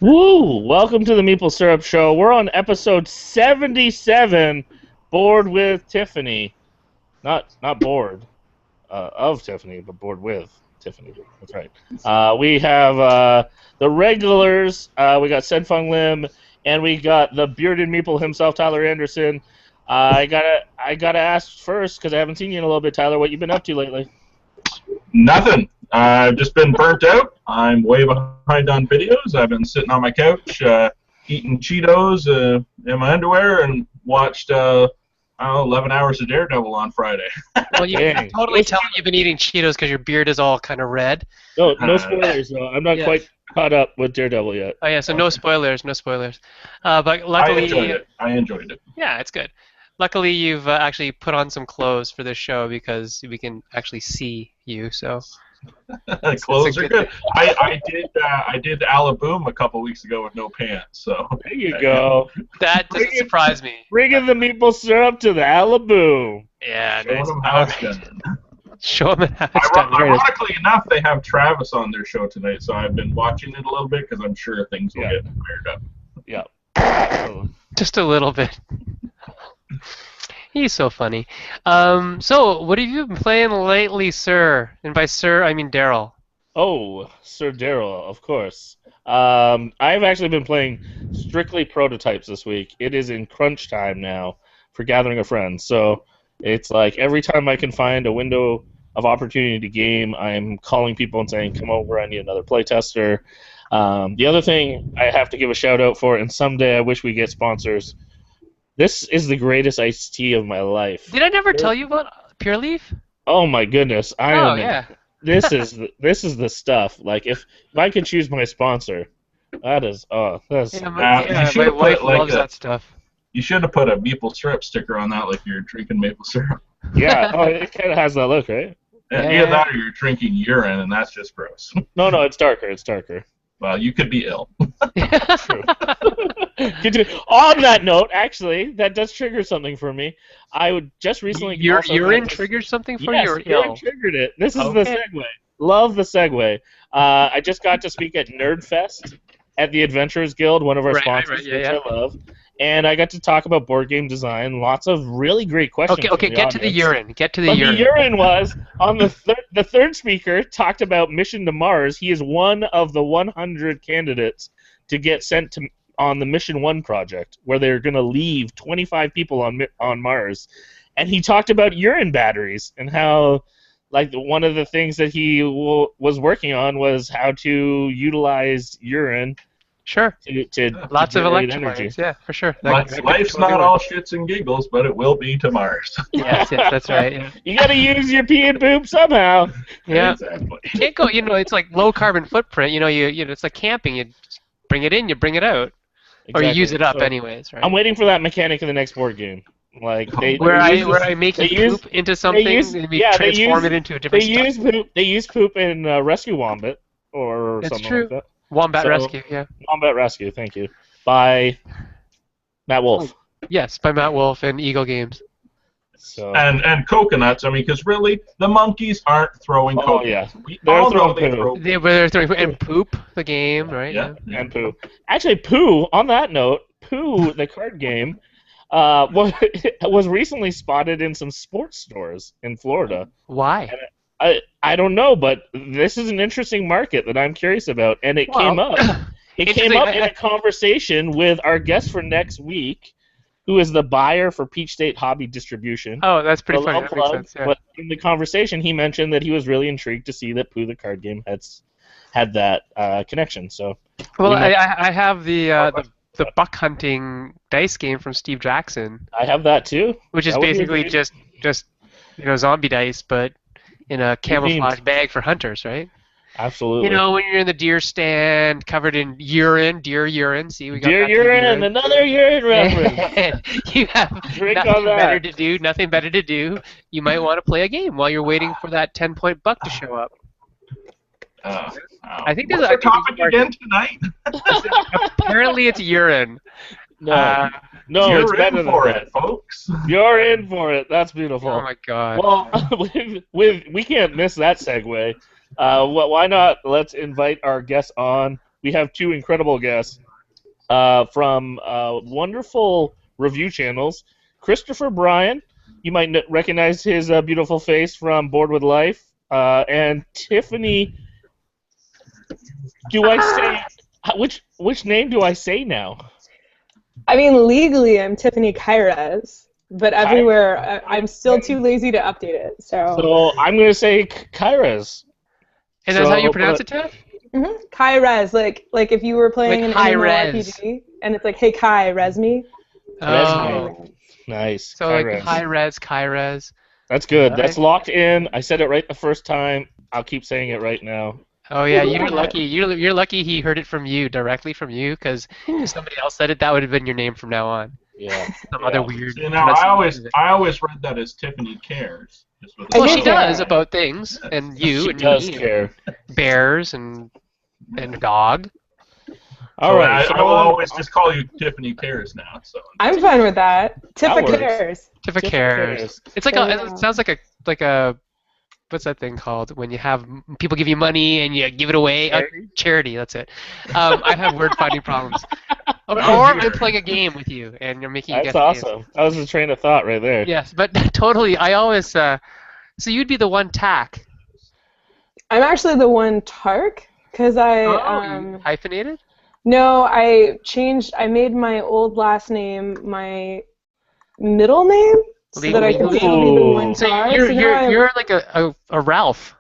Woo! Welcome to the Meeple Syrup Show. We're on episode 77, Bored with Tiffany. Not bored of Tiffany, but bored with Tiffany. That's right. We have the regulars. We got Sed Fung Lim, and we got the bearded Meeple himself, Tyler Anderson. I gotta ask first because I haven't seen you in a little bit, Tyler. What you been up to lately? Nothing. I've just been burnt out. I'm way behind on videos. I've been sitting on my couch eating Cheetos in my underwear and watched 11 hours of Daredevil on Friday. Well, you can totally tell you've been eating Cheetos because your beard is all kind of red. No spoilers though. I'm not quite caught up with Daredevil yet. Oh yeah, so no spoilers, no spoilers. But luckily, I enjoyed it. Yeah, it's good. Luckily, you've actually put on some clothes for this show because we can actually see you. So clothes are good. I did Alaboom a couple weeks ago with no pants. So there you go. That doesn't surprise me. Bringing the Meeple Syrup to the Alaboom. Yeah, show them how it's done. Show them how it's done. Ironically enough, they have Travis on their show tonight, so I've been watching it a little bit because I'm sure things will get cleared up. Yeah. Just a little bit. He's so funny. So, what have you been playing lately, sir? And by sir, I mean Daryl. Oh, Sir Daryl, of course. I've actually been playing strictly prototypes this week. It is in crunch time now for gathering a friend. So it's like every time I can find a window of opportunity to game, I'm calling people and saying, come over, I need another playtester. The other thing I have to give a shout out for, and someday I wish we get sponsors, this is the greatest iced tea of my life. Did I never tell you about Pure Leaf? Oh my goodness! Yeah. This is the stuff. Like if I could choose my sponsor, that's my put, wife loves that stuff. You should have put a maple syrup sticker on that, like you're drinking maple syrup. Yeah, it kind of has that look, right? Either that or you're drinking urine, and that's just gross. No, it's darker. It's darker. Well, you could be ill. True. On that note, actually, that does trigger something for me. I would just recently. Urine triggered something for you? Yes, urine triggered it. This is the segue. Love the segue. I just got to speak at Nerdfest at the Adventurers Guild, one of our sponsors, which I love. And I got to talk about board game design. Lots of really great questions. Okay, get to the urine. The urine was on the third speaker talked about Mission to Mars. He is one of the 100 candidates to get sent on the Mission 1 project, where they're going to leave 25 people on Mars. And he talked about urine batteries and how, like, one of the things that he was working on was how to utilize urine. Sure. To lots of energy. Electrolytes, yeah, for sure. Life's not all shits and giggles, but it will be to Mars. yes, that's right. Yeah. You got to use your pee and poop somehow. Yeah. Exactly. You can't go. It's like low carbon footprint. It's like camping. You bring it in, you bring it out, or you use it up anyways, right? I'm waiting for that mechanic in the next board game. Like where I make you poop into something and transform it into a different stuff. They use poop in Rescue Wombat or That's something true. like that. Wombat Rescue, yeah. Wombat Rescue, thank you. By Matt Wolf. Yes, by Matt Wolf and Eagle Games. So. And coconuts, I mean, because really, the monkeys aren't throwing coconuts. Yeah. They're throwing and Poop, the game, right? Yeah. And Pooh. Actually, Pooh, on that note, Pooh, the card game, was recently spotted in some sports stores in Florida. Why? I don't know, but this is an interesting market that I'm curious about, and it came up. It came up in a conversation with our guest for next week, who is the buyer for Peach State Hobby Distribution. Oh, that's pretty funny. That makes sense, yeah. But in the conversation, he mentioned that he was really intrigued to see that Pooh the card game had that connection. So. Well, I have the buck hunting dice game from Steve Jackson. I have that too. Which is basically just zombie dice, but in a camouflage bag for hunters, right? Absolutely. When you're in the deer stand covered in deer urine. See, we got deer urine, another urine reference. You have nothing better to do. You might want to play a game while you're waiting for that 10-point buck to show up. I think there's a topic again tonight. Apparently, it's urine. No, you're it's better for than it, folks. You're in for it. That's beautiful. Oh my God. Well, we can't miss that segue. Why not? Let's invite our guest on. we have two incredible guests from wonderful review channels. Christopher Bryan, you might recognize his beautiful face from Bored with Life, and TIffany. Do I say which name do I say now? I mean, legally, I'm Tiffany Kairas, but everywhere, I'm still too lazy to update it. So I'm going to say Kairas. And that's how you pronounce it, Tiff? Mm-hmm. Kai-res, like if you were playing Like an high-res. MMORPG, and it's like, hey Kai, res me. Oh. Nice. So like high-res, Kai-res. That's good. Right. That's locked in. I said it right the first time. I'll keep saying it right now. Oh yeah, you're lucky. You're lucky he heard it from you, directly from you, because if somebody else said it, that would have been your name from now on. Yeah. Some other weird. See, now I always read that as Tiffany Cares. Well, she does about things, and you, She and does me, care. and bears, and dog. All right. I will always just call you Tiffany Cares now. So I'm fine with that. Tiffa works. cares. Tiffa cares. It's like it sounds like a what's that thing called when you have people give you money and you give it away? Charity. That's it. I have word finding problems. Or I'm playing a game with you and you're making. That's awesome. That was a train of thought right there. Yes, but totally. I always. So you'd be the one tack. I'm actually the one Tark because I you hyphenated. No, I made my old last name my middle name so that I could still be the one So Tar. you're like a Ralph.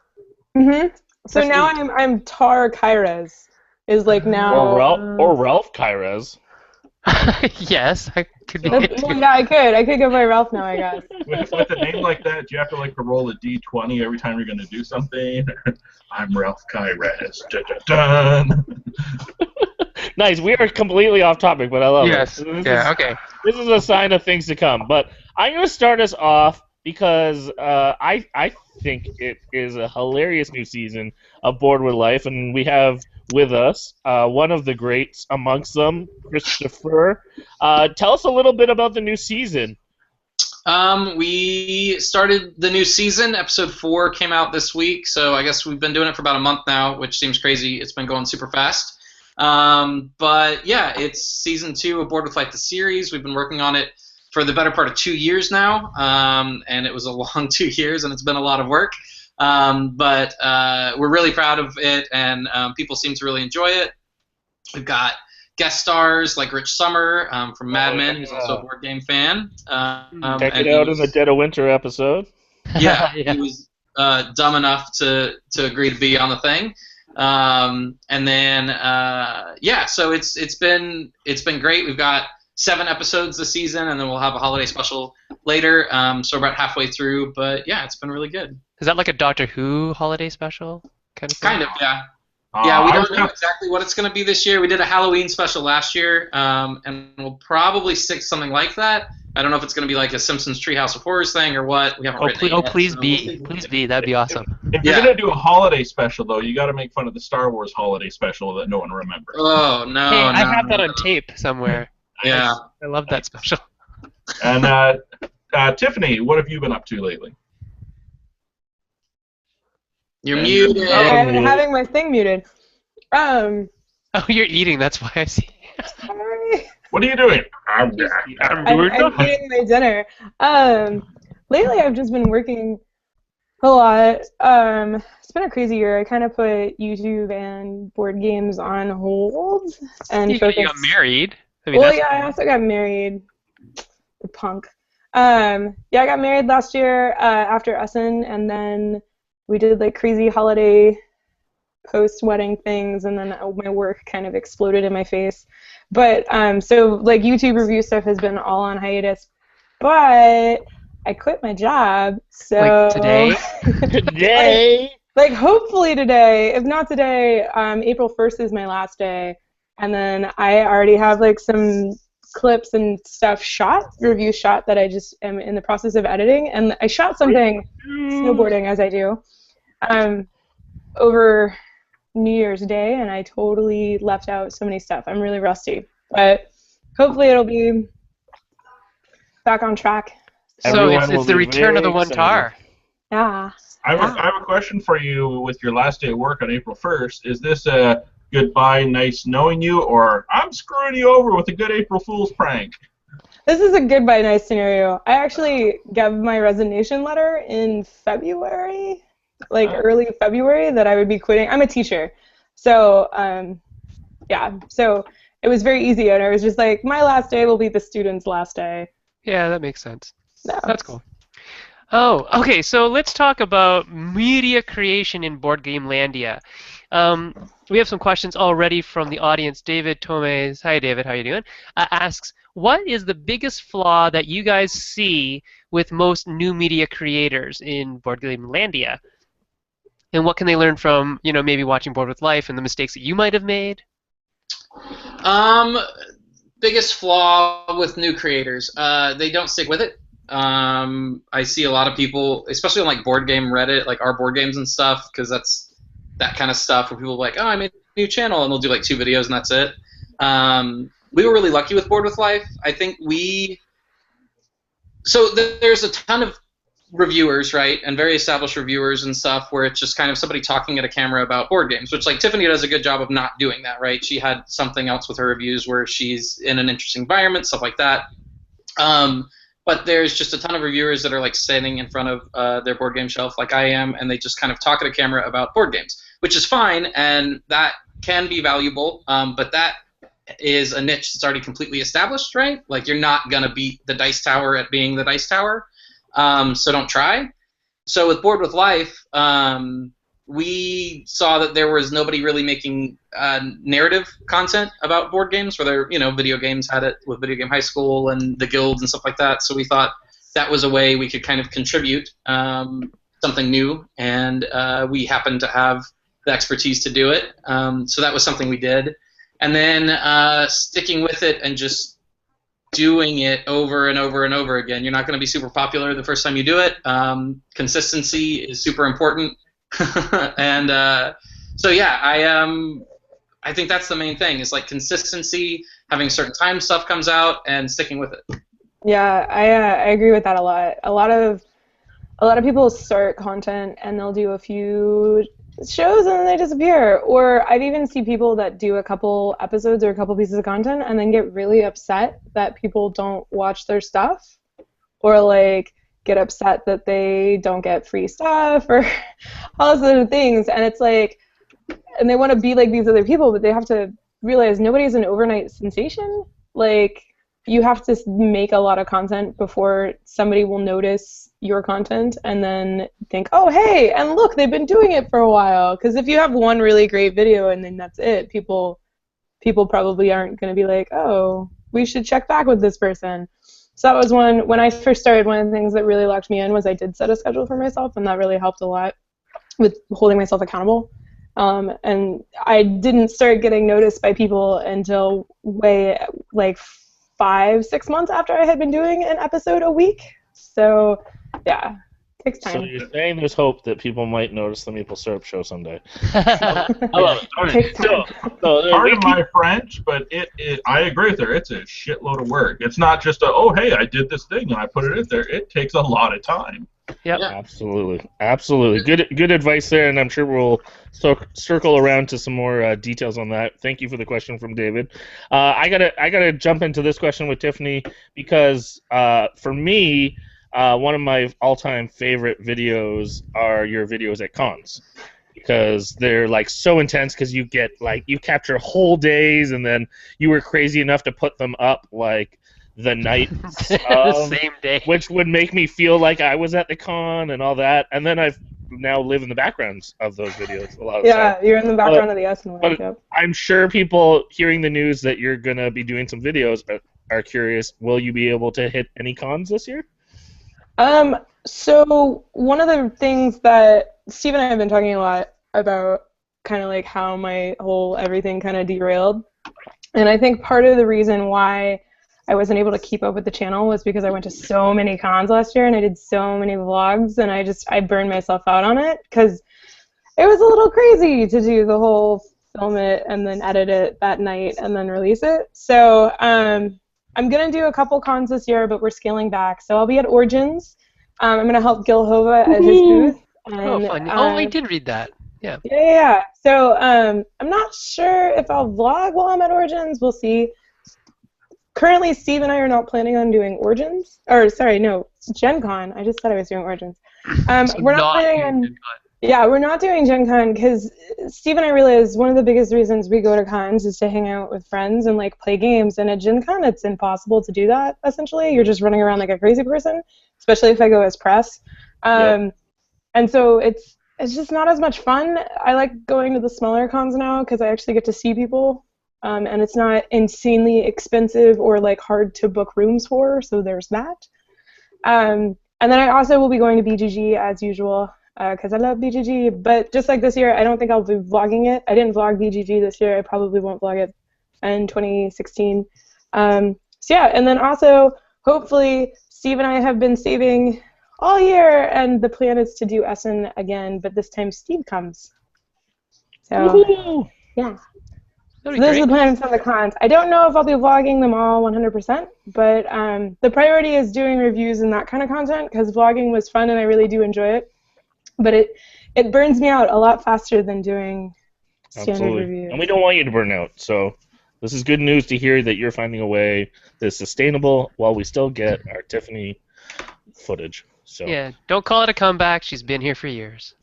Mhm. So now I'm Tar Kairas is like now. Or Ralph Kairas. Yes, I could be. Yeah, I could go by Ralph now, I guess. with a name like that, do you have to roll a d20 every time you're going to do something? I'm Ralph Kairas. Dun. Nice. We are completely off topic, but I love it. Yes. Yeah. Okay. This is a sign of things to come. But I'm going to start us off because I think it is a hilarious new season of Bored with Life, and we have with us one of the greats amongst them, Christopher. Tell us a little bit about the new season. We started the new season. Episode 4 came out this week, so I guess we've been doing it for about a month now, which seems crazy. It's been going super fast. But yeah, it's season 2 of Bored with Life, the series. We've been working on it for the better part of 2 years now, and it was a long 2 years, and it's been a lot of work. But we're really proud of it, and people seem to really enjoy it. We've got guest stars like Rich Summer from Mad Men, who's also a board game fan. Check it out in the Dead of Winter episode. Yeah, he was dumb enough to agree to be on the thing. And then yeah, so it's been great. We've got 7 episodes this season, and then we'll have a holiday special later. So we're about halfway through, but yeah, it's been really good. Is that like a Doctor Who holiday special kind of thing? Kind of, yeah. Yeah, we don't know exactly what it's going to be this year. We did a Halloween special last year, and we'll probably stick something like that. I don't know if it's going to be like a Simpsons Treehouse of Horrors thing or what. We haven't written it yet, please so be. Please be. That'd be awesome. If you're going to do a holiday special, though, you got to make fun of the Star Wars holiday special that no one remembers. Oh, no. Hey, I have that on tape somewhere. Yeah. I love that special. And Tiffany, what have you been up to lately? You're muted. I'm having my thing muted. Oh, you're eating. That's why I see. Sorry. What are you doing? I'm eating my dinner. Lately, I've just been working a lot. It's been a crazy year. I kind of put YouTube and board games on hold and you got married. I mean, yeah, I also got married. The punk. Yeah, I got married last year after Essen, and then we did like crazy holiday post-wedding things, and then my work kind of exploded in my face. But so like YouTube review stuff has been all on hiatus, but I quit my job. So like today? Today? like hopefully today. If not today, April 1st is my last day, and then I already have like some clips and stuff review shot that I just am in the process of editing, and I shot something snowboarding as I do over New Year's Day, and I totally left out so many stuff. I'm really rusty, but hopefully it'll be back on track. So it's the return of the OneTAR. Yeah. I have a question for you with your last day of work on April 1st. Is this a goodbye, nice knowing you, or I'm screwing you over with a good April Fool's prank? This is a goodbye nice scenario. I actually gave my resignation letter in February, like early February, that I would be quitting. I'm a teacher. So, yeah. So it was very easy, and I was just like, my last day will be the student's last day. Yeah, that makes sense. No. That's cool. Oh, okay. So let's talk about media creation in Board Game Landia. We have some questions already from the audience. David Tomes, hi David, how you doing? Asks, what is the biggest flaw that you guys see with most new media creators in Board Game Landia? And what can they learn from, maybe watching Board with Life and the mistakes that you might have made? Biggest flaw with new creators, they don't stick with it. I see a lot of people, especially on like board game Reddit, like our board games and stuff, because that's that kind of stuff where people are like, oh, I made a new channel, and they'll do like 2 videos and that's it. We were really lucky with Board with Life. I think there's a ton of reviewers, right, and very established reviewers and stuff where it's just kind of somebody talking at a camera about board games, which like TIffany does a good job of not doing that, right? She had something else with her reviews where she's in an interesting environment, stuff like that. But there's just a ton of reviewers that are like standing in front of their board game shelf like I am, and they just kind of talk at a camera about board games, which is fine, and that can be valuable, but that is a niche that's already completely established, right? Like you're not going to beat the Dice Tower at being the Dice Tower, so don't try. So with Board with Life, we saw that there was nobody really making narrative content about board games, where video games had it with Video Game High School and the guilds and stuff like that. So we thought that was a way we could kind of contribute something new, and we happened to have the expertise to do it. So that was something we did. And then sticking with it and just doing it over and over and over again. You're not going to be super popular the first time you do it. Consistency is super important. And so yeah, I think that's the main thing, is like consistency, having certain time stuff comes out and sticking with it. Yeah, I agree with that a lot. A lot of people start content and they'll do a few shows and then they disappear. Or I've even seen people that do a couple episodes or a couple pieces of content and then get really upset that people don't watch their stuff, or like get upset that they don't get free stuff or all those other things. And it's like, and they want to be like these other people, but they have to realize nobody's an overnight sensation. Like, you have to make a lot of content before somebody will notice your content and then think, oh, hey, and look, they've been doing it for a while. Because if you have one really great video and then that's it, people probably aren't going to be like, oh, we should check back with this person. So that was when I first started, one of the things that really locked me in was I did set a schedule for myself, and that really helped a lot with holding myself accountable. And I didn't start getting noticed by people until way, like 5-6 months after I had been doing an episode a week. So, yeah, it takes time. So you're saying there's hope that people might notice the Meeple Syrup Show someday. Takes time. Pardon my French, but I agree with her. It's a shitload of work. It's not just oh, hey, I did this thing and I put it in there. It takes a lot of time. Yep. Yeah. Absolutely. Good advice there, and I'm sure we'll circle around to some more details on that. Thank you for the question from David. I gotta jump into this question with TIffany, because for me, one of my all-time favorite videos are your videos at cons, because they're like so intense, because you get like, you capture whole days, and then you were crazy enough to put them up like the night the same day, which would make me feel like I was at the con and all that. And then I've now live in the backgrounds of those videos a lot of the time. Yeah, you're in the background of the Essen one. But Yep. I'm sure people hearing the news that you're going to be doing some videos are curious, will you be able to hit any cons this year? So one of the things that Steve and I have been talking a lot about, kind of like how my whole everything kind of derailed. And I think part of the reason why I wasn't able to keep up with the channel was because I went to so many cons last year and I did so many vlogs, and I burned myself out on it because it was a little crazy to do the whole film it and then edit it that night and then release it. So I'm going to do a couple cons this year, but we're scaling back. So I'll be at Origins. I'm going to help Gil Hova at his booth. And, oh, fun. I did read that. Yeah. So I'm not sure if I'll vlog while I'm at Origins. We'll see. Currently, Steve and I are not planning on doing Origins. Or, sorry, no, Gen Con. I just said I was doing Origins. We're not planning on... Yeah, we're not doing Gen Con because Steve and I realized one of the biggest reasons we go to cons is to hang out with friends and like play games. And at Gen Con, it's impossible to do that. Essentially, you're just running around like a crazy person, especially if I go as press. And so it's just not as much fun. I like going to the smaller cons now because I actually get to see people, and it's not insanely expensive or like hard to book rooms for. So there's that. And then I also will be going to BGG as usual. Because I love BGG, but just like this year, I don't think I'll be vlogging it. I didn't vlog BGG this year. I probably won't vlog it in 2016. So yeah, and then also, hopefully, Steve and I have been saving all year, and the plan is to do Essen again, but this time Steve comes. So, yeah. So those are the plans for the cons. I don't know if I'll be vlogging them all 100%, but the priority is doing reviews and that kind of content, because vlogging was fun and I really do enjoy it. But it burns me out a lot faster than doing standard reviews. And we don't want you to burn out, so this is good news to hear that you're finding a way that's sustainable while we still get our TIffany footage. So. Yeah, don't call it a comeback. She's been here for years.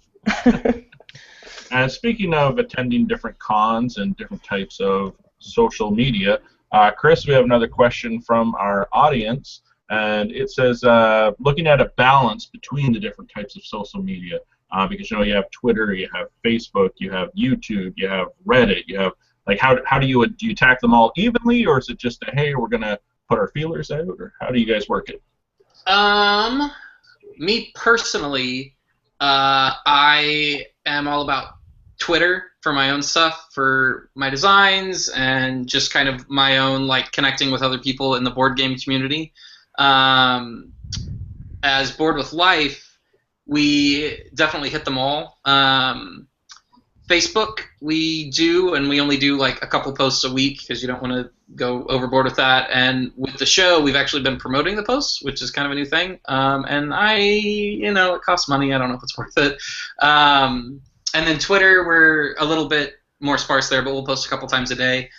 And speaking of attending different cons and different types of social media, Chris, we have another question from our audience. And it says, looking at a balance between the different types of social media, because you have Twitter, you have Facebook, you have YouTube, you have Reddit, you have like how do you attack them all evenly, or is it just a hey, we're gonna put our feelers out, or how do you guys work it? Me personally, I am all about Twitter for my own stuff, for my designs, and just kind of my own like connecting with other people in the board game community. As Board with Life, we definitely hit them all. Facebook, we do, and we only do like a couple posts a week because you don't want to go overboard with that. And with the show, we've actually been promoting the posts, which is kind of a new thing. And it costs money. I don't know if it's worth it. And then Twitter, we're a little bit more sparse there, but we'll post a couple times a day.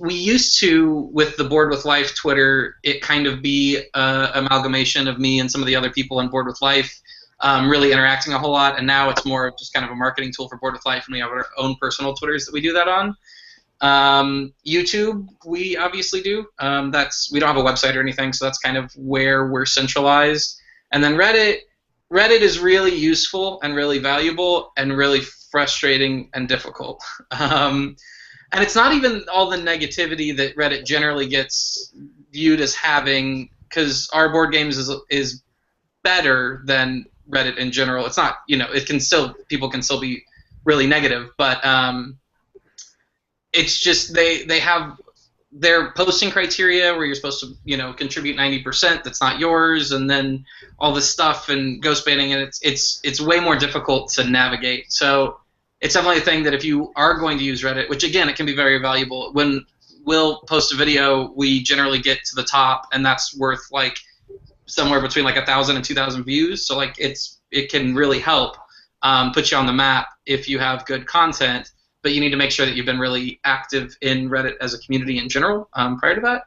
We used to, with the Board with Life Twitter, it kind of be an amalgamation of me and some of the other people on Board with Life really interacting a whole lot, and now it's more of just kind of a marketing tool for Board with Life, and we have our own personal Twitters that we do that on. YouTube, we obviously do. We don't have a website or anything, so that's kind of where we're centralized. And then Reddit is really useful and really valuable and really frustrating and difficult. And it's not even all the negativity that Reddit generally gets viewed as having, because our board games is better than Reddit in general. It's not, people can still be really negative, but it's just they have their posting criteria where you're supposed to, contribute 90% that's not yours, and then all this stuff and ghost banning, and it's way more difficult to navigate. So it's definitely a thing that if you are going to use Reddit, which again, it can be very valuable. When we'll post a video, we generally get to the top, and that's worth like somewhere between like 1,000 and 2,000 views. So like it can really help put you on the map if you have good content. But you need to make sure that you've been really active in Reddit as a community in general prior to that.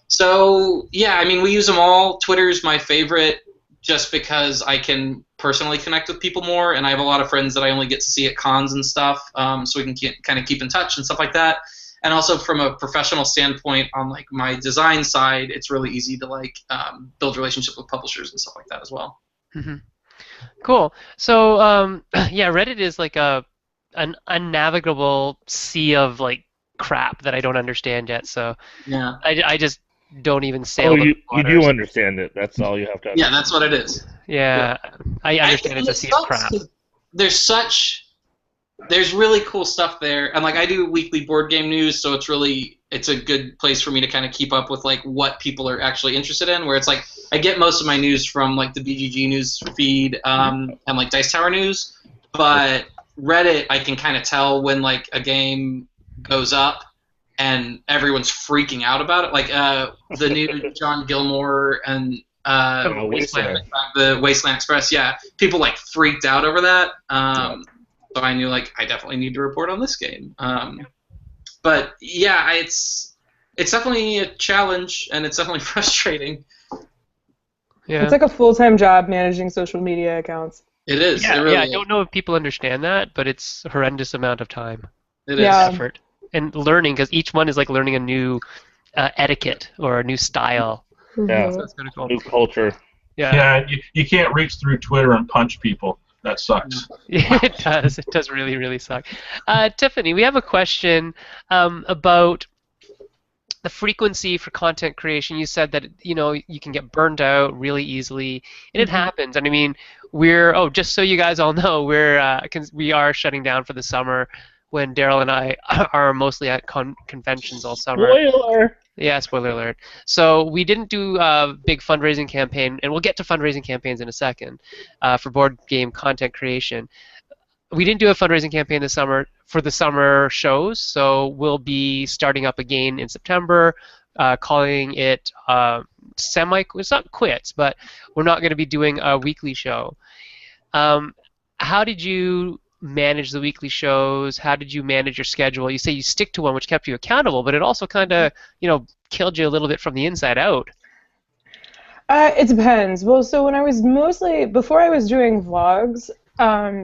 So yeah, I mean, we use them all. Twitter's my favorite just because I can personally connect with people more, and I have a lot of friends that I only get to see at cons and stuff, so we can kind of keep in touch and stuff like that. And also from a professional standpoint, on like my design side, it's really easy to like build relationships with publishers and stuff like that as well. Mm-hmm. Cool. So yeah, Reddit is like an unnavigable sea of like crap that I don't understand yet. So yeah, I just don't even sail. Oh, you do understand it. That's all you have to understand. Yeah, that's what it is. Yeah, I understand it's a sea of crap. There's really cool stuff there, and like I do weekly board game news, so it's a good place for me to kind of keep up with like what people are actually interested in. Where it's like I get most of my news from like the BGG news feed and like Dice Tower news, but Reddit I can kind of tell when like a game goes up and everyone's freaking out about it. Like the new John Gilmore and the Wasteland Express, yeah, people like freaked out over that. So I knew, like, I definitely need to report on this game. But yeah, it's definitely a challenge, and it's definitely frustrating. Yeah. It's like a full-time job managing social media accounts. It is. Yeah, it really I is. don't know if people understand that, but it's a horrendous amount of time, It Yeah. is. effort, and learning, because each one is like learning a new etiquette or a new style. Yeah. So it's kind of cool. New culture. Yeah. Yeah, you can't reach through Twitter and punch people. That sucks. It does. It does really, really suck. TIffany, we have a question about the frequency for content creation. You said that you can get burned out really easily, and it happens. And I mean, just so you guys all know, we are shutting down for the summer when Daryl and I are mostly at conventions all summer. Spoiler. Yeah, spoiler alert. So we didn't do a big fundraising campaign, and we'll get to fundraising campaigns in a second for board game content creation. We didn't do a fundraising campaign this summer for the summer shows, so we'll be starting up again in September, calling it it's not quits, but we're not going to be doing a weekly show. How did you manage the weekly shows? How did you manage your schedule? You say you stick to one, which kept you accountable, but it also kind of, killed you a little bit from the inside out. It depends. Well, so when I was before I was doing vlogs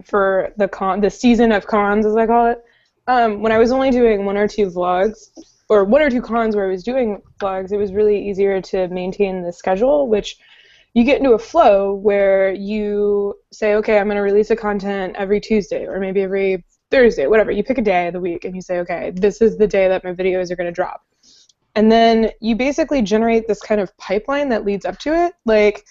for the season of cons, as I call it, when I was only doing one or two vlogs, or one or two cons where I was doing vlogs, it was really easier to maintain the schedule, which you get into a flow where you say, okay, I'm going to release a content every Tuesday or maybe every Thursday, whatever. You pick a day of the week and you say, okay, this is the day that my videos are going to drop. And then you basically generate this kind of pipeline that leads up to it. Like,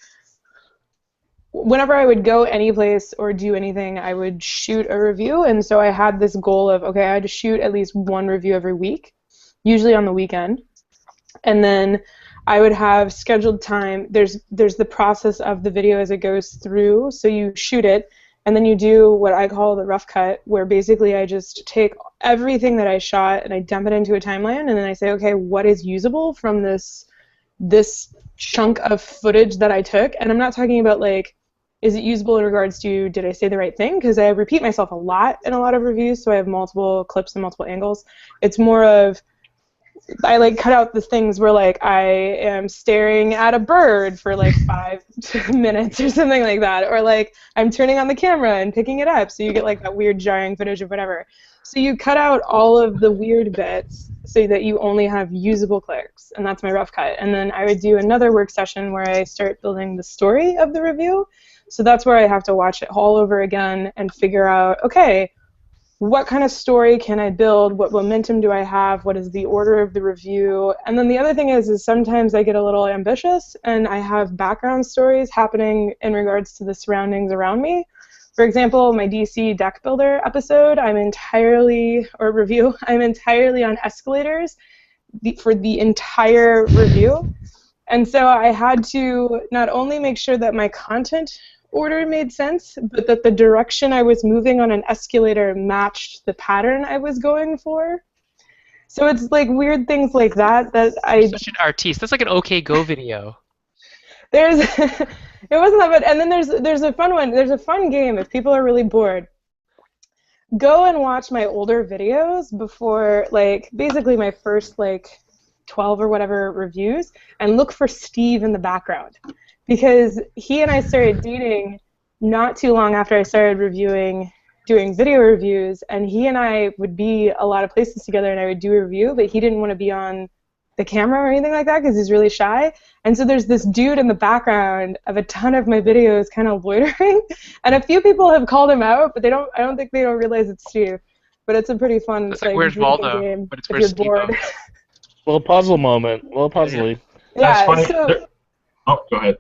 whenever I would go any place or do anything, I would shoot a review. And so I had this goal of, okay, I had to shoot at least one review every week, usually on the weekend. And then I would have scheduled time. There's the process of the video as it goes through. So you shoot it, and then you do what I call the rough cut, where basically I just take everything that I shot and I dump it into a timeline, and then I say, okay, what is usable from this chunk of footage that I took? And I'm not talking about, like, is it usable in regards to did I say the right thing? Because I repeat myself a lot in a lot of reviews, so I have multiple clips and multiple angles. It's more of, I like cut out the things where, like, I am staring at a bird for like 5 minutes or something like that, or like I'm turning on the camera and picking it up, so you get like that weird jarring footage of whatever. So you cut out all of the weird bits so that you only have usable clicks, and that's my rough cut. And then I would do another work session where I start building the story of the review. So that's where I have to watch it all over again and figure out, okay, what kind of story can I build? What momentum do I have? What is the order of the review? And then the other thing is sometimes I get a little ambitious and I have background stories happening in regards to the surroundings around me. For example, my DC deck builder episode, I'm entirely on escalators for the entire review. And so I had to not only make sure that my content order made sense, but that the direction I was moving on an escalator matched the pattern I was going for. So it's like weird things like that You're such an artiste. That's like an OK Go video. It wasn't that bad. And then there's a fun one. There's a fun game if people are really bored. Go and watch my older videos before, like, basically my first, like, 12 or whatever reviews, and look for Steve in the background. Because he and I started dating not too long after I started doing video reviews, and he and I would be a lot of places together and I would do a review, but he didn't want to be on the camera or anything like that because he's really shy. And so there's this dude in the background of a ton of my videos kind of loitering, and a few people have called him out, but I don't think they realize it's Steve. But it's a pretty fun It's like Where's Waldo, game but it's if Where's you're bored. Little puzzle moment. Little puzzly. That's Yeah, funny. so, Oh, go ahead.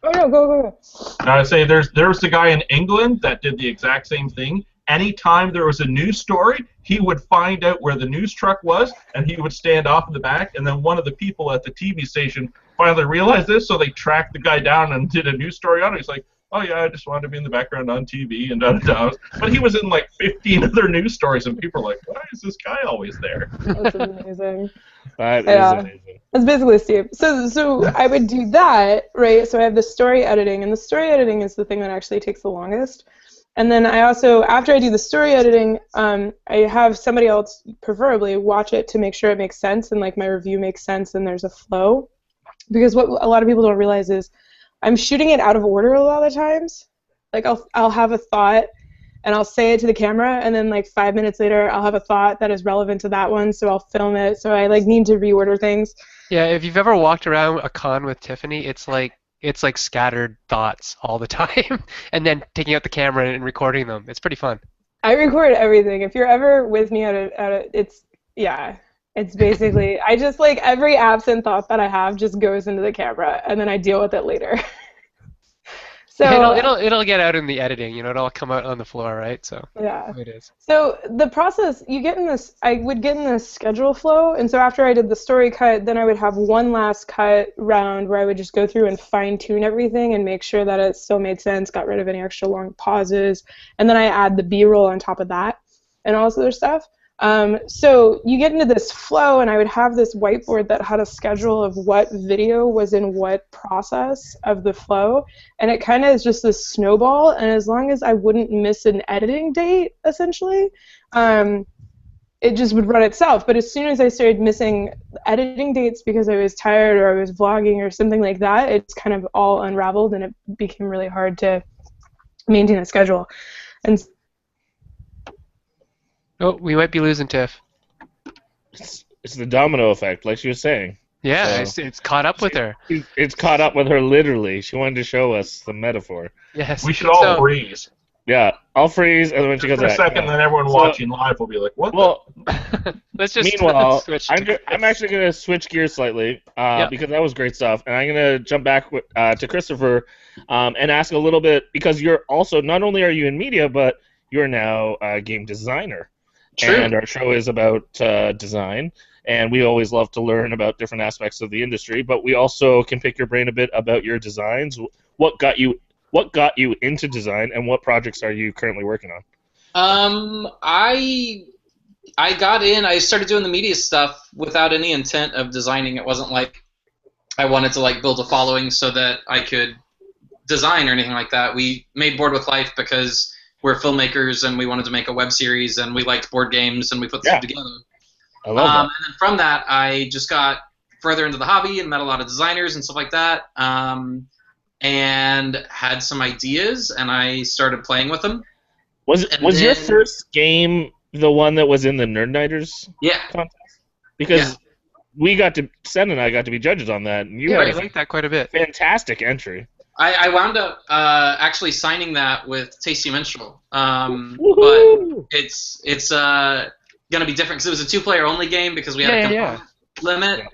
oh no, go. I say there was a guy in England that did the exact same thing. Anytime there was a news story, he would find out where the news truck was, and he would stand off in the back. And then one of the people at the TV station finally realized this, so they tracked the guy down and did a news story on it. He's like, oh yeah, I just wanted to be in the background on TV and da-da-da. But he was in like 15 other news stories, and people are like, why is this guy always there? That's amazing. That Yeah. is amazing. That's basically Steve. So I would do that, right? So I have the story editing, and the story editing is the thing that actually takes the longest. And then I also, after I do the story editing, I have somebody else, preferably, watch it to make sure it makes sense and like my review makes sense and there's a flow. Because what a lot of people don't realize is I'm shooting it out of order a lot of the times. Like I'll have a thought and I'll say it to the camera, and then like 5 minutes later I'll have a thought that is relevant to that one, so I'll film it. So I like need to reorder things. Yeah, if you've ever walked around a con with Tiffany, it's like scattered thoughts all the time, and then taking out the camera and recording them. It's pretty fun. I record everything. If you're ever with me it's basically I just like every absent thought that I have just goes into the camera, and then I deal with it later. So it'll get out in the editing, it'll all come out on the floor, right? So yeah, it is. So the process, I would get in this schedule flow, and so after I did the story cut, then I would have one last cut round where I would just go through and fine tune everything and make sure that it still made sense, got rid of any extra long pauses, and then I add the B-roll on top of that and all this other stuff. So you get into this flow, and I would have this whiteboard that had a schedule of what video was in what process of the flow, and it kind of is just this snowball, and as long as I wouldn't miss an editing date, essentially, it just would run itself. But as soon as I started missing editing dates because I was tired or I was vlogging or something like that, it's kind of all unraveled, and it became really hard to maintain a schedule. And oh, we might be losing Tiff. It's the domino effect, like she was saying. Yeah, So, it's caught up with her. it's caught up with her literally. She wanted to show us the metaphor. Yes. We should all freeze. Yeah, I'll freeze, and then when she goes For a second, then everyone watching live will be like, what Let's just meanwhile, switch. I'm actually going to switch gears slightly because that was great stuff, and I'm going to jump back to Christopher and ask a little bit, because you're also, not only are you in media, but you're now a game designer. True. And our show is about design, and we always love to learn about different aspects of the industry, but we also can pick your brain a bit about your designs. What got you into design, and what projects are you currently working on? I got in. I started doing the media stuff without any intent of designing. It wasn't like I wanted to like build a following so that I could design or anything like that. We made Board with Life because we're filmmakers and we wanted to make a web series and we liked board games and we put them together. I love that. And then from that, I just got further into the hobby and met a lot of designers and stuff like that, and had some ideas, and I started playing with them. Was your first game the one that was in the Nerd Nighters contest? Because Sen and I got to be judges on that, and you I like that quite a bit. Fantastic entry. I wound up actually signing that with Tasty Minstrel, but it's gonna be different because it was a 2-player only game because we had a component limit. Yeah.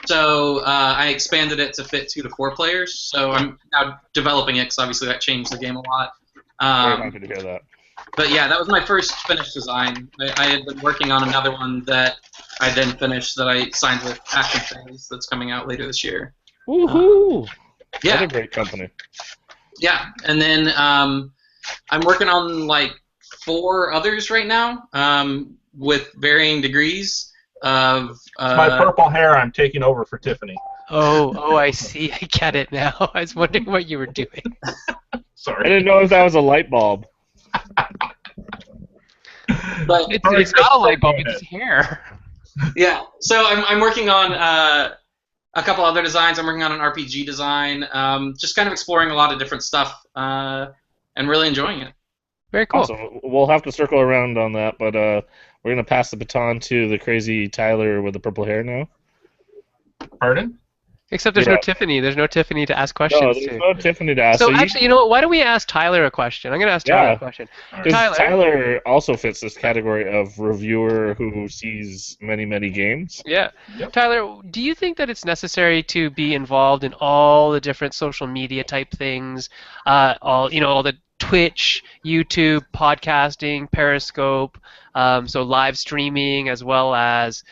So I expanded it to fit 2 to 4 players. So I'm now developing it because obviously that changed the game a lot. Very happy to hear that. But yeah, that was my first finished design. I had been working on another one that I then finished that I signed with Action Phase that's coming out later this year. Woohoo! Yeah. What a great company. Yeah, and then I'm working on like 4 others right now with varying degrees of. My purple hair, I'm taking over for Tiffany. Oh, I see. I get it now. I was wondering what you were doing. Sorry. I didn't know if that was a light bulb. But it's not a light bulb, it's hair. Yeah, so I'm working on a couple other designs. I'm working on an RPG design, just kind of exploring a lot of different stuff and really enjoying it. Very cool. Awesome. We'll have to circle around on that, but we're going to pass the baton to the crazy Tyler with the purple hair now. Pardon? Except there's no Tiffany. There's no Tiffany to ask questions to. There's no Tiffany to ask. So actually, you know what? Why don't we ask Tyler a question? I'm going to ask Tyler a question. Tyler also fits this category of reviewer who sees many, many games. Yeah. Yep. Tyler, do you think that it's necessary to be involved in all the different social media type things, all the Twitch, YouTube, podcasting, Periscope, so live streaming, as well as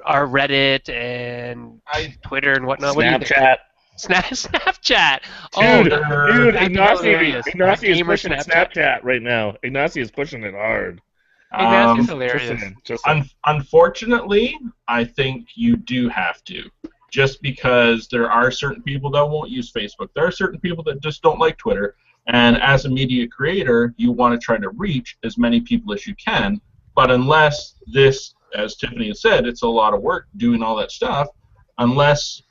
our Reddit and Twitter and whatnot? Snapchat. Snapchat. Dude, Ignacy is pushing Snapchat right now. Ignacy is pushing it hard. Ignacy's hilarious. Unfortunately, I think you do have to. Just because there are certain people that won't use Facebook. There are certain people that just don't like Twitter. And as a media creator, you want to try to reach as many people as you can. But unless this, as Tiffany has said, it's a lot of work doing all that stuff, unless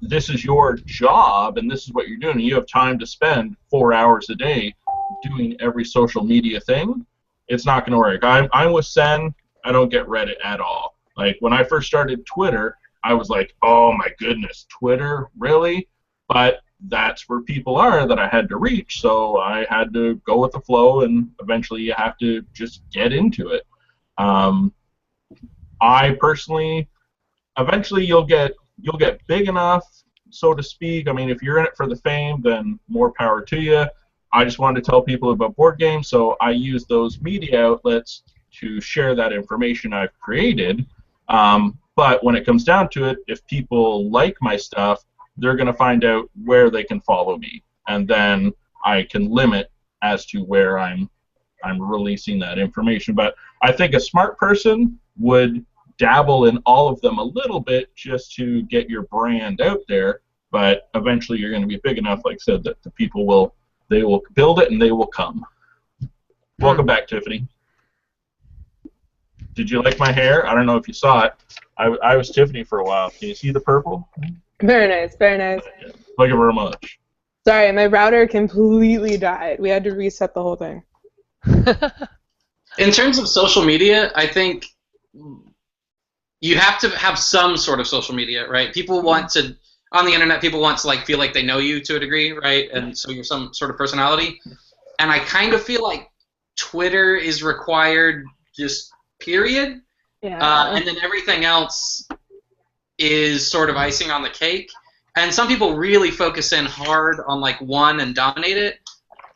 this is your job and this is what you're doing, and you have time to spend 4 hours a day doing every social media thing, it's not going to work. I'm with Sen. I don't get Reddit at all. Like, when I first started Twitter, I was like, oh my goodness, Twitter, really? But that's where people are that I had to reach, so I had to go with the flow, and eventually you have to just get into it. I personally, eventually you'll get big enough, so to speak. I mean, if you're in it for the fame, then more power to you. I just wanted to tell people about board games, so I use those media outlets to share that information I've created. But when it comes down to it, if people like my stuff, they're going to find out where they can follow me, and then I can limit as to where I'm releasing that information. But I think a smart person would dabble in all of them a little bit just to get your brand out there. But eventually, you're going to be big enough, like I said, that the people will build it and they will come. Welcome back, Tiffany. Did you like my hair? I don't know if you saw it. I was Tiffany for a while. Can you see the purple? Very nice, very nice. Thank you very much. Sorry, my router completely died. We had to reset the whole thing. In terms of social media, I think you have to have some sort of social media, right? People want to, on the internet, people want to like feel like they know you to a degree, right? And so you're some sort of personality. And I kind of feel like Twitter is required, just period. Yeah. And then everything else is sort of icing on the cake. And some people really focus in hard on like one and dominate it.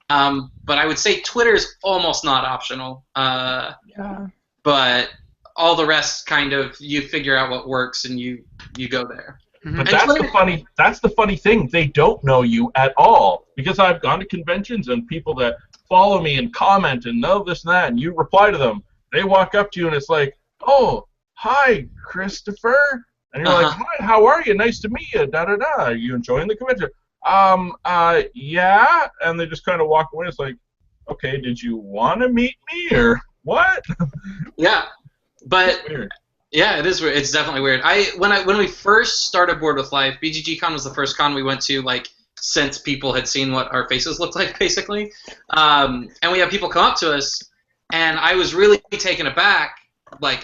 But I would say Twitter is almost not optional. Yeah. But all the rest, kind of, you figure out what works and you go there. But that's the funny thing. They don't know you at all, because I've gone to conventions and people that follow me and comment and know this and that, and you reply to them. They walk up to you and it's like, oh, hi, Christopher. And you're like, hi, how are you? Nice to meet you. Da da da. Are you enjoying the convention? Yeah. And they just kind of walk away. It's like, okay, did you want to meet me or what? Yeah, but Weird. yeah, it is weird. It's definitely weird. When we first started Board with Life, BGG Con was the first con we went to, like, since people had seen what our faces looked like, basically. And we had people come up to us, and I was really taken aback, like,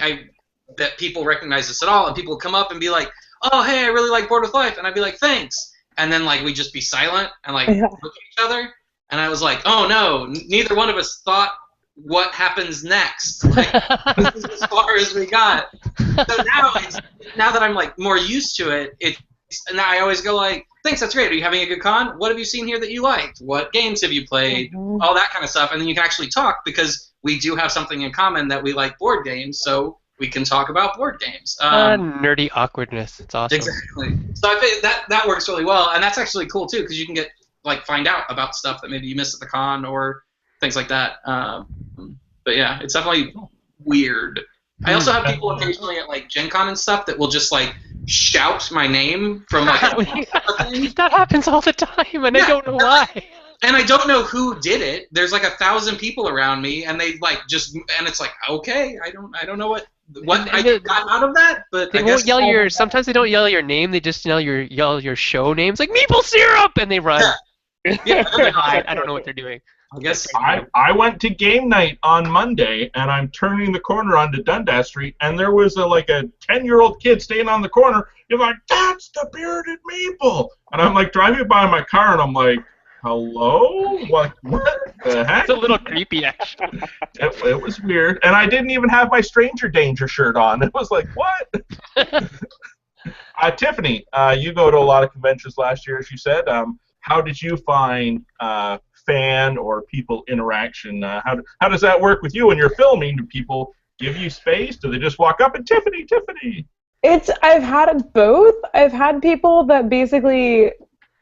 that people recognized us at all, and people would come up and be like, oh, hey, I really like Board with Life, and I'd be like, thanks. And then, like, we'd just be silent and, like, look at each other, and I was like, oh, no, neither one of us thought what happens next. Like, this is as far as we got. So now that I'm, like, more used to it, now I always go, like, thanks, that's great. Are you having a good con? What have you seen here that you liked? What games have you played? All that kind of stuff. And then you can actually talk, because we do have something in common, that we like board games, so we can talk about board games. Nerdy awkwardness. It's awesome. Exactly. So I think that works really well, and that's actually cool too, because you can find out about stuff that maybe you missed at the con or things like that. But yeah, it's definitely weird. I also have people occasionally at like Gen Con and stuff that will just like shout my name from like that happens all the time, and I don't know why. And I don't know who did it. There's like 1,000 people around me, and they like just, and it's like, okay, I don't know what I got out of that, but they won't yell your. Sometimes they don't yell your name. They just yell your show names, like Meeple Syrup, and they run. Yeah. They hide. I don't know what they're doing. I guess I went to game night on Monday, and I'm turning the corner onto Dundas Street, and there was a 10-year-old kid staying on the corner. He's like, that's the bearded Meeple. And I'm like driving by my car, and I'm like, hello? What the heck? It's a little creepy, actually. It was weird. And I didn't even have my Stranger Danger shirt on. It was like, what? Tiffany, you go to a lot of conventions last year, as you said. How did you find fan or people interaction? How does that work with you when you're filming? Do people give you space? Do they just walk up and Tiffany? I've had both. I've had people that basically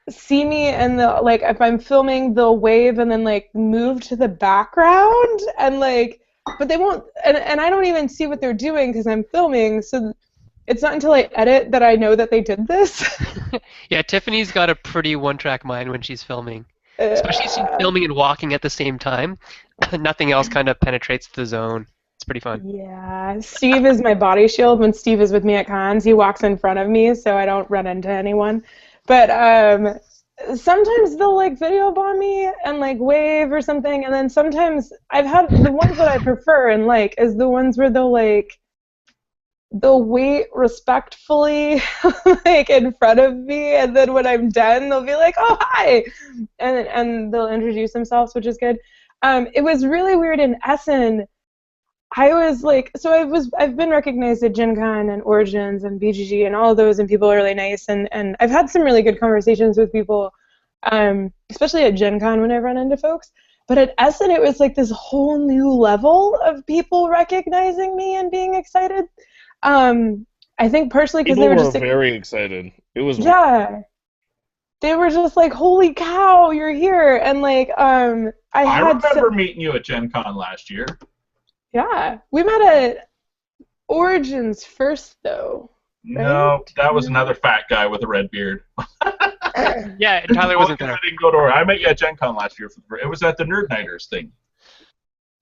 see me and if I'm filming, they'll wave and then move to the background and but they won't, and I don't even see what they're doing because I'm filming, so it's not until I edit that I know that they did this. Yeah, Tiffany's got a pretty one-track mind when she's filming. Especially filming and walking at the same time. Nothing else kind of penetrates the zone. It's pretty fun. Yeah, Steve is my body shield. When Steve is with me at cons, he walks in front of me so I don't run into anyone. But sometimes they'll like video bomb me and like wave or something, and then sometimes I've had the ones that I prefer and like is the ones where they'll wait respectfully like in front of me, and then when I'm done they'll be like, oh hi, and they'll introduce themselves, which is good. It was really weird in Essen. I was like, so I've been recognized at Gen Con and Origins and BGG and all of those, and people are really nice, and I've had some really good conversations with people, especially at Gen Con when I've run into folks. But at Essen, it was like this whole new level of people recognizing me and being excited. I think personally because they were just very excited. It was they were just like, holy cow, you're here, and like I remember meeting you at Gen Con last year. Yeah, we met at Origins first, though. Right? No, that was another fat guy with a red beard. Yeah, Tyler wasn't there. I didn't go to. I met you at Gen Con last year. It was at the Nerd Nighters thing.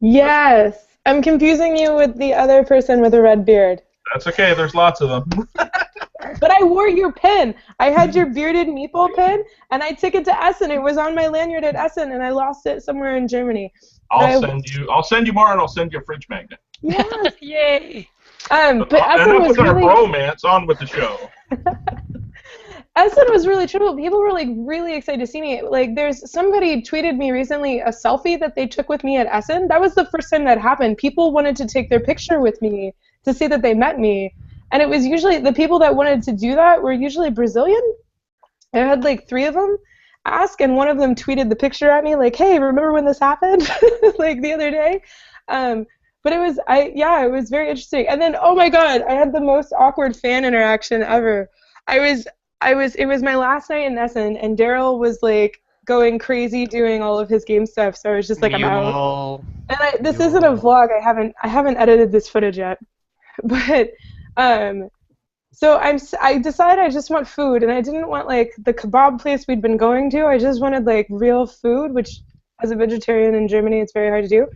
Yes, I'm confusing you with the other person with a red beard. That's okay. There's lots of them. But I wore your pin. I had your bearded Meeple pin, and I took it to Essen. It was on my lanyard at Essen, and I lost it somewhere in Germany. I'll send you more, and I'll send you a fridge magnet. Yes. Yay! But Essen was with our really bromance. On with the show. Essen was really triple. People were like really excited to see me. Like, there's somebody tweeted me recently a selfie that they took with me at Essen. That was the first time that happened. People wanted to take their picture with me to say that they met me, and it was usually the people that wanted to do that were usually Brazilian. I had like 3 of them ask, and one of them tweeted the picture at me like, hey, remember when this happened? Like the other day. But it was very interesting. And then, oh my god, I had the most awkward fan interaction ever. It was my last night in Essen, and Daryl was like going crazy doing all of his game stuff, so I was just like, I'm out. And this isn't a vlog. I haven't edited this footage yet. But so I decided I just want food, and I didn't want like the kebab place we'd been going to. I just wanted like real food, which as a vegetarian in Germany it's very hard to do.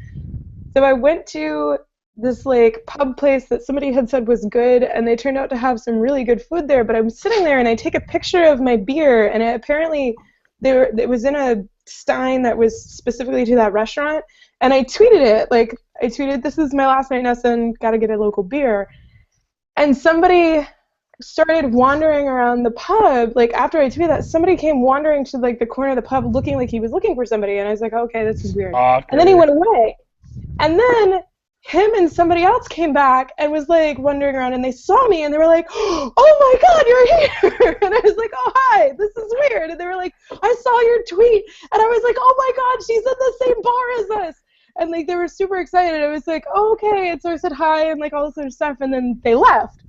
So I went to this like pub place that somebody had said was good, and they turned out to have some really good food there. But I'm sitting there and I take a picture of my beer, and apparently it was in a stein that was specifically to that restaurant, and I tweeted it. Like I tweeted, "This is my last night in Essen. Gotta get a local beer." And somebody started wandering around the pub. Like after I tweeted that, somebody came wandering to like the corner of the pub, looking like he was looking for somebody, and I was like, "Okay, this is weird." And then he went away. And then him and somebody else came back and was like wandering around, and they saw me and they were like, oh my god, you're here. And I was like, oh hi, this is weird. And they were like, I saw your tweet. And I was like, oh my god, she's in the same bar as us. And like they were super excited. I was like, oh, okay. And so I said hi and like all this other stuff, and then they left.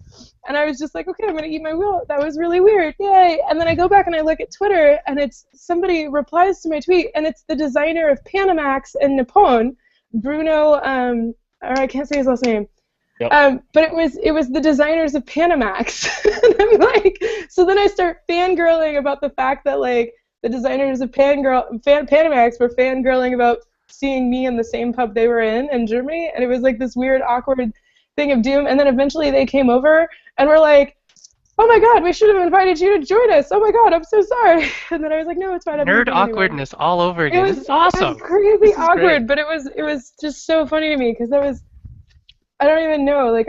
And I was just like, okay, I'm gonna eat my wheel. That was really weird. Yay. And then I go back and I look at Twitter, and it's somebody replies to my tweet, and it's the designer of Panamax and Nippon, Bruno, or I can't say his last name. Yep. But it was the designers of Panamax. And I'm like, so then I start fangirling about the fact that like the designers of Panamax were fangirling about seeing me in the same pub they were in Germany, and it was like this weird, awkward thing of doom. And then eventually they came over and were like, oh my god, we should have invited you to join us. Oh my god, I'm so sorry. And then I was like, no, it's fine. Nerd awkwardness all over again. This is awesome. It was crazy awkward, but it was just so funny to me because I don't even know. Like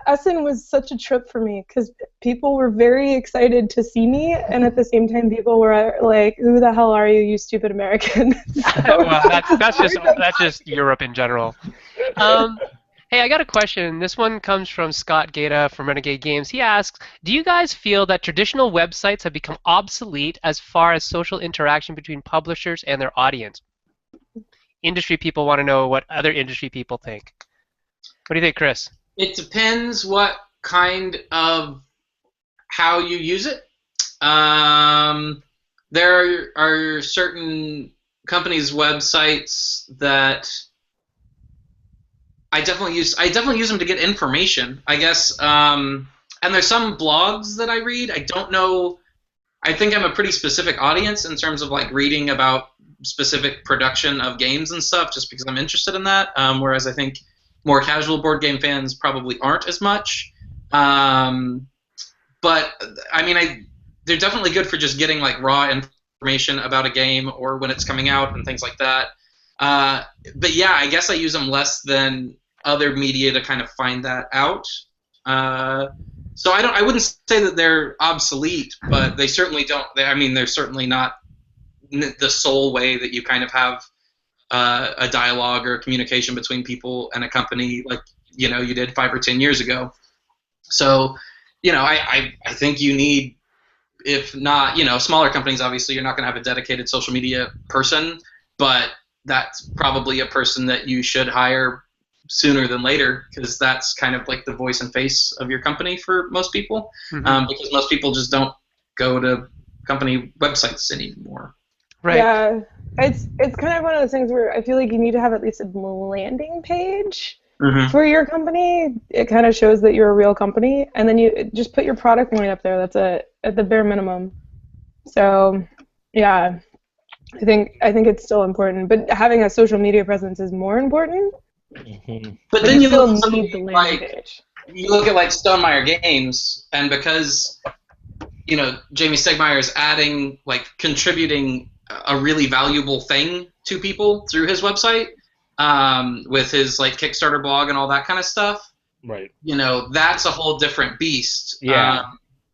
Essen was such a trip for me because people were very excited to see me, and at the same time, people were like, "Who the hell are you, you stupid American?" Well, that's just Europe in general. Hey, I got a question. This one comes from Scott Gata from Renegade Games. He asks, do you guys feel that traditional websites have become obsolete as far as social interaction between publishers and their audience? Industry people want to know what other industry people think. What do you think, Chris? It depends what kind of how you use it. There are certain companies' websites that I definitely use them to get information, I guess. And there's some blogs that I read. I don't know I think I'm a pretty specific audience in terms of like reading about specific production of games and stuff, just because I'm interested in that. Whereas I think more casual board game fans probably aren't as much. But I mean, they're definitely good for just getting like raw information about a game or when it's coming out and things like that. But yeah, I guess I use them less than other media to kind of find that out. So I wouldn't say that they're obsolete, but they certainly don't. I mean, they're certainly not the sole way that you kind of have a dialogue or communication between people and a company like you did 5 or 10 years ago. So I think you need, if not smaller companies, obviously you're not going to have a dedicated social media person, but that's probably a person that you should hire sooner than later, because that's kind of like the voice and face of your company for most people. Because most people just don't go to company websites anymore. Right. Yeah, it's kind of one of those things where I feel like you need to have at least a landing page for your company. It kind of shows that you're a real company, and then you just put your product line up there. That's at the bare minimum. So, yeah, I think it's still important, but having a social media presence is more important. But then you still look need the landing page. You look at like Stonemaier Games, and because Jamie Stegmaier is adding, like, contributing a really valuable thing to people through his website, with his like Kickstarter blog and all that kind of stuff. Right. That's a whole different beast. Yeah.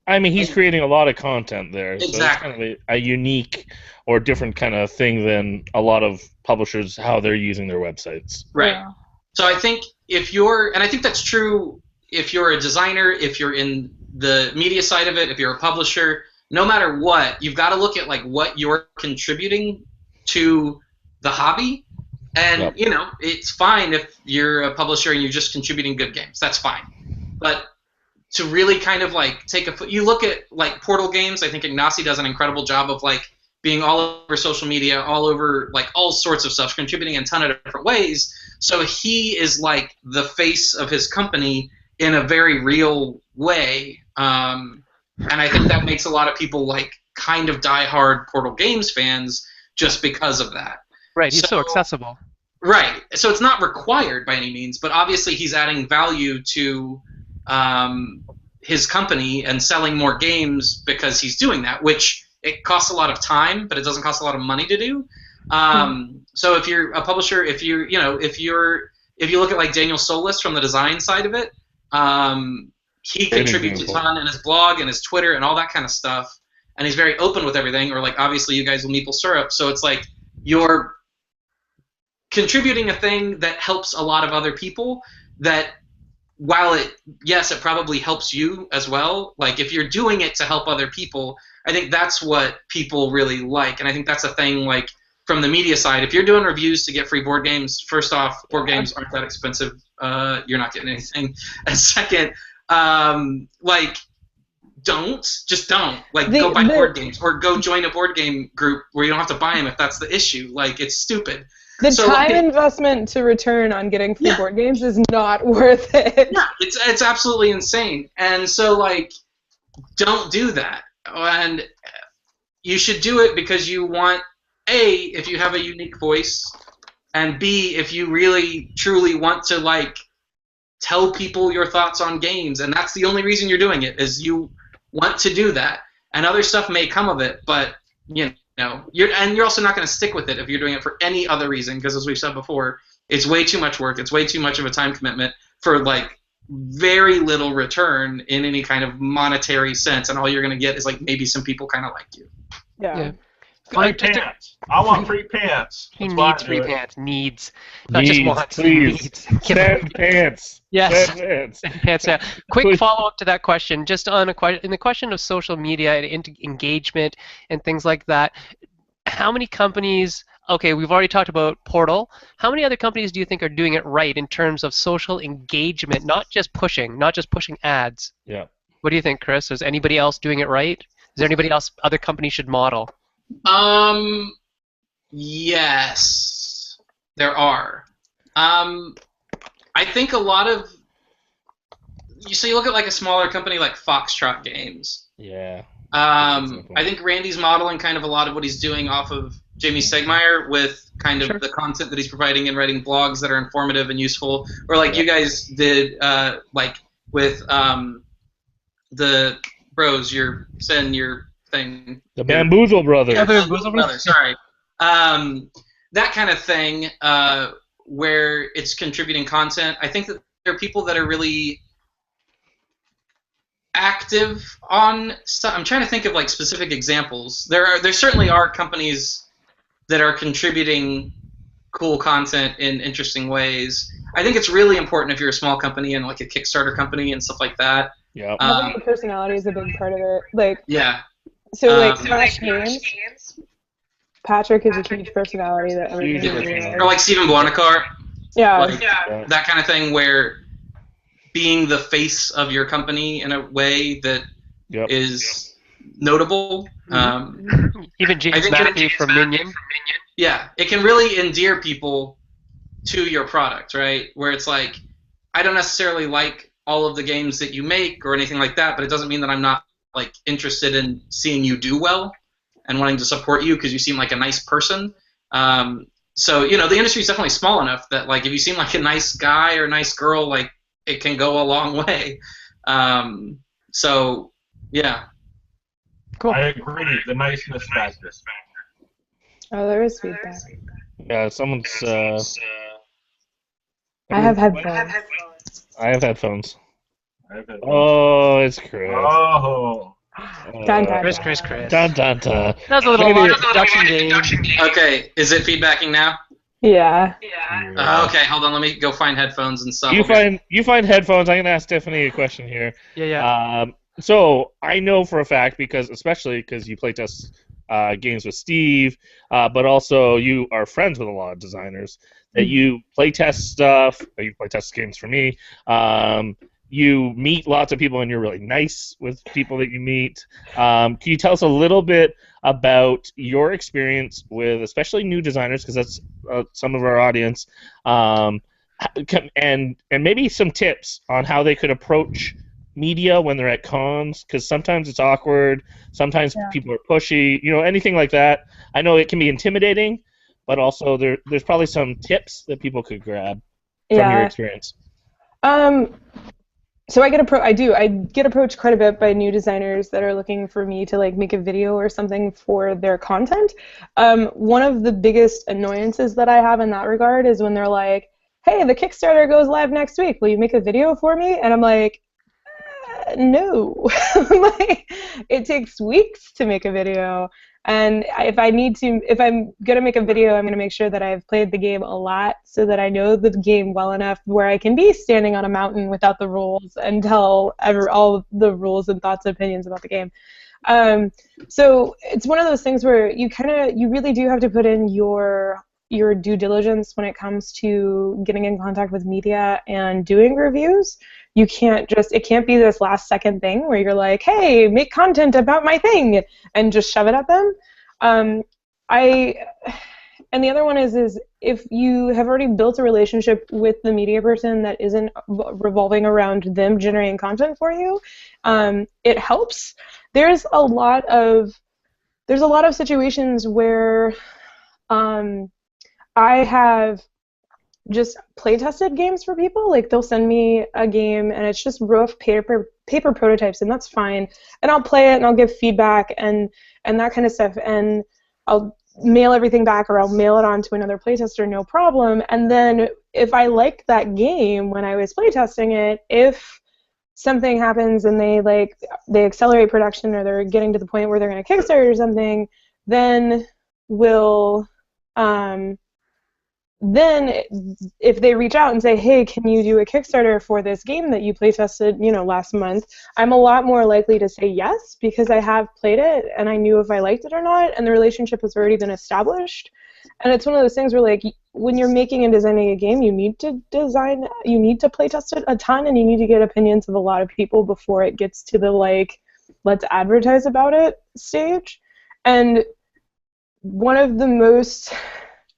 I mean, he's creating a lot of content there. Exactly. So it's kind of a unique or different kind of thing than a lot of publishers, how they're using their websites. Right. Yeah. So I think and I think that's true if you're a designer, if you're in the media side of it, if you're a publisher, no matter what, you've got to look at like what you're contributing to the hobby. And, it's fine if you're a publisher and you're just contributing good games. That's fine. But to really kind of like you look at like Portal Games, I think Ignacy does an incredible job of like being all over social media, all over like all sorts of stuff, contributing in a ton of different ways. So he is like the face of his company in a very real way. And I think that makes a lot of people like kind of diehard Portal Games fans just because of that. Right, he's so accessible. Right. So it's not required by any means, but obviously he's adding value to his company and selling more games because he's doing that, which it costs a lot of time, but it doesn't cost a lot of money to do. So if you're a publisher, if you look at like Daniel Solis from the design side of it, he contributes a ton in his blog and his Twitter and all that kind of stuff, and he's very open with everything. Or like obviously you guys will Meeple Syrup, so it's like you're contributing a thing that helps a lot of other people, that while it probably helps you as well, like if you're doing it to help other people, I think that's what people really like. And I think that's a thing like from the media side. If you're doing reviews to get free board games, first off, board games aren't that expensive. You're not getting anything. And second, like don't go buy board games, or go join a board game group where you don't have to buy them if that's the issue. Like, it's stupid. The time investment to return on getting free board games is not worth it. Yeah, it's absolutely insane. And so, like, don't do that. And you should do it because you want, A, if you have a unique voice, and B, if you really, truly want to, like, tell people your thoughts on games. And that's the only reason you're doing it, is you want to do that. And other stuff may come of it, but, you're also not going to stick with it if you're doing it for any other reason, because as we've said before, it's way too much work. It's way too much of a time commitment for like very little return in any kind of monetary sense, and all you're going to get is like maybe some people kind of like you. Yeah. Free pants. I want free pants. He That's why needs I do free it. pants. Needs. Not just wants. Please. Needs. Send pants. Yes. Send pants. Pants down. Quick follow-up to that question, just on in the question of social media and engagement and things like that. How many companies? Okay, we've already talked about Portal. How many other companies do you think are doing it right in terms of social engagement, not just pushing ads? Yeah. What do you think, Chris? Is anybody else doing it right? Is there anybody else other companies should model? Yes, there are. I think a lot of you look at like a smaller company like Foxtrot Games. Yeah. I think Randy's modeling kind of a lot of what he's doing off of Jamie Stegmaier with kind of the content that he's providing and writing blogs that are informative and useful, or like you guys did, like with the bros, your thing. The Bamboozle Brothers. Yeah, the Bamboozle Brothers. Sorry. That kind of thing where it's contributing content. I think that there are people that are really active on stuff. I'm trying to think of like specific examples. There certainly are companies that are contributing cool content in interesting ways. I think it's really important if you're a small company and like a Kickstarter company and stuff like that. Yeah. Having a personality is a big part of it. Like, yeah. So like Smash Games, Patrick is a huge personality that everybody knows. Or like Stephen Buonacar. Yeah. Like, that kind of thing where being the face of your company in a way that is notable. Even James Matthew from Minion. Yeah, it can really endear people to your product, right? Where it's like, I don't necessarily like all of the games that you make or anything like that, but it doesn't mean that I'm not like interested in seeing you do well and wanting to support you because you seem like a nice person. So, you know, the industry is definitely small enough that like if you seem like a nice guy or a nice girl, like it can go a long way. So, yeah. Cool. I agree. The niceness factor. Oh, there is feedback. Yeah, someone's. I have headphones. I have headphones. Oh, it's Chris. Oh. Dun, dun, Chris. Dun, dun, dun. That was a little introduction game. Okay, is it feedbacking now? Yeah. Okay, hold on. Let me go find headphones and stuff. You find headphones. I'm gonna ask Tiffany a question here. Yeah. So I know for a fact especially because you playtest games with Steve, but also you are friends with a lot of designers that you playtest stuff. Or you playtest games for me. You meet lots of people and you're really nice with people that you meet. Can you tell us a little bit about your experience with especially new designers, because that's some of our audience, and maybe some tips on how they could approach media when they're at cons, because sometimes it's awkward, sometimes people are pushy, you know, anything like that. I know it can be intimidating, but also there's probably some tips that people could grab from your experience. So I get approached quite a bit by new designers that are looking for me to like make a video or something for their content. One of the biggest annoyances that I have in that regard is when they're like, "Hey, the Kickstarter goes live next week. Will you make a video for me?" And I'm like, no. Like, it takes weeks to make a video. And if I'm going to make a video, I'm going to make sure that I've played the game a lot so that I know the game well enough where I can be standing on a mountain without the rules and tell all the rules and thoughts and opinions about the game. So it's one of those things where you really do have to put in your due diligence when it comes to getting in contact with media and doing reviews. It can't be this last second thing where you're like, hey, make content about my thing and just shove it at them. And the other one is if you have already built a relationship with the media person that isn't revolving around them generating content for you, it helps. There's a lot of situations where I have just play-tested games for people. Like, they'll send me a game and it's just rough paper prototypes, and that's fine. And I'll play it and I'll give feedback and that kind of stuff, and I'll mail everything back, or I'll mail it on to another playtester, no problem. And then if I liked that game when I was playtesting it, if something happens and they accelerate production, or they're getting to the point where they're going to Kickstarter or something, then then if they reach out and say, hey, can you do a Kickstarter for this game that you playtested, last month, I'm a lot more likely to say yes, because I have played it and I knew if I liked it or not, and the relationship has already been established. And it's one of those things where, like, when you're making and designing a game, you need to playtest it a ton, and you need to get opinions of a lot of people before it gets to the, like, let's advertise about it stage. And one of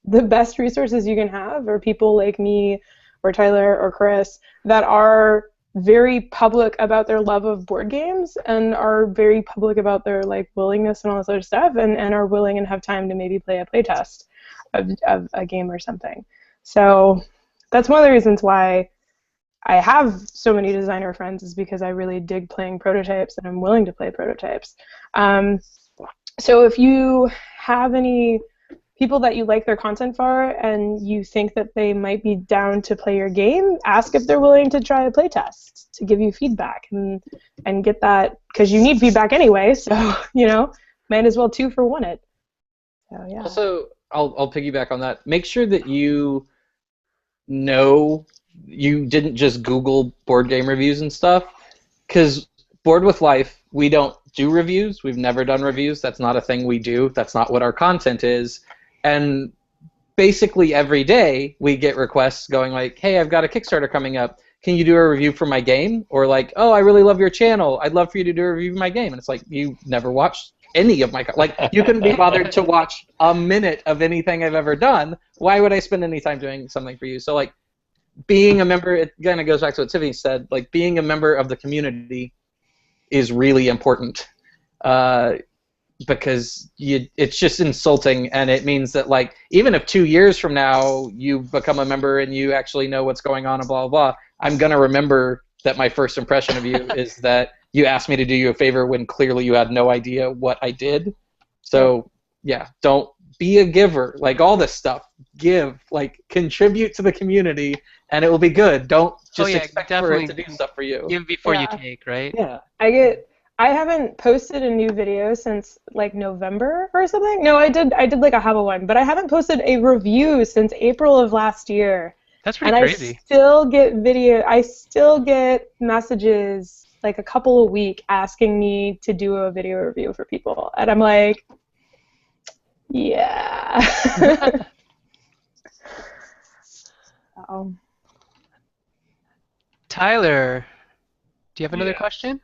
the best resources you can have are people like me or Tyler or Chris that are very public about their love of board games and are very public about their like willingness and all this other stuff, and are willing and have time to maybe play a playtest of a game or something. So that's one of the reasons why I have so many designer friends, is because I really dig playing prototypes and I'm willing to play prototypes. So if you have any people that you like their content for and you think that they might be down to play your game, ask if they're willing to try a playtest to give you feedback and get that, because you need feedback anyway, so might as well 2-for-1 it. So yeah. Also, I'll piggyback on that. Make sure that you know you didn't just Google board game reviews and stuff, because Board with Life, we don't do reviews. We've never done reviews. That's not a thing we do. That's not what our content is. And basically every day we get requests going like, hey, I've got a Kickstarter coming up. Can you do a review for my game? Or like, oh, I really love your channel. I'd love for you to do a review of my game. And it's like, you never watched any of my... Like, you couldn't be bothered to watch a minute of anything I've ever done. Why would I spend any time doing something for you? So, like, being a member, it kind of goes back to what Tiffany said, like, being a member of the community is really important. Because it's just insulting, and it means that, like, even if 2 years from now you become a member and you actually know what's going on and blah, blah, blah, I'm going to remember that my first impression of you is that you asked me to do you a favor when clearly you had no idea what I did. So, yeah, don't be a giver. Like, all this stuff, give. Like, contribute to the community, and it will be good. Don't just expect for it to do stuff for you. Give before you take, right? Yeah. I haven't posted a new video since like November or something. No, I did like a Hubble one, but I haven't posted a review since April of last year. That's pretty crazy. I still get messages like a couple a week asking me to do a video review for people, and I'm like, yeah. Tyler, do you have another question?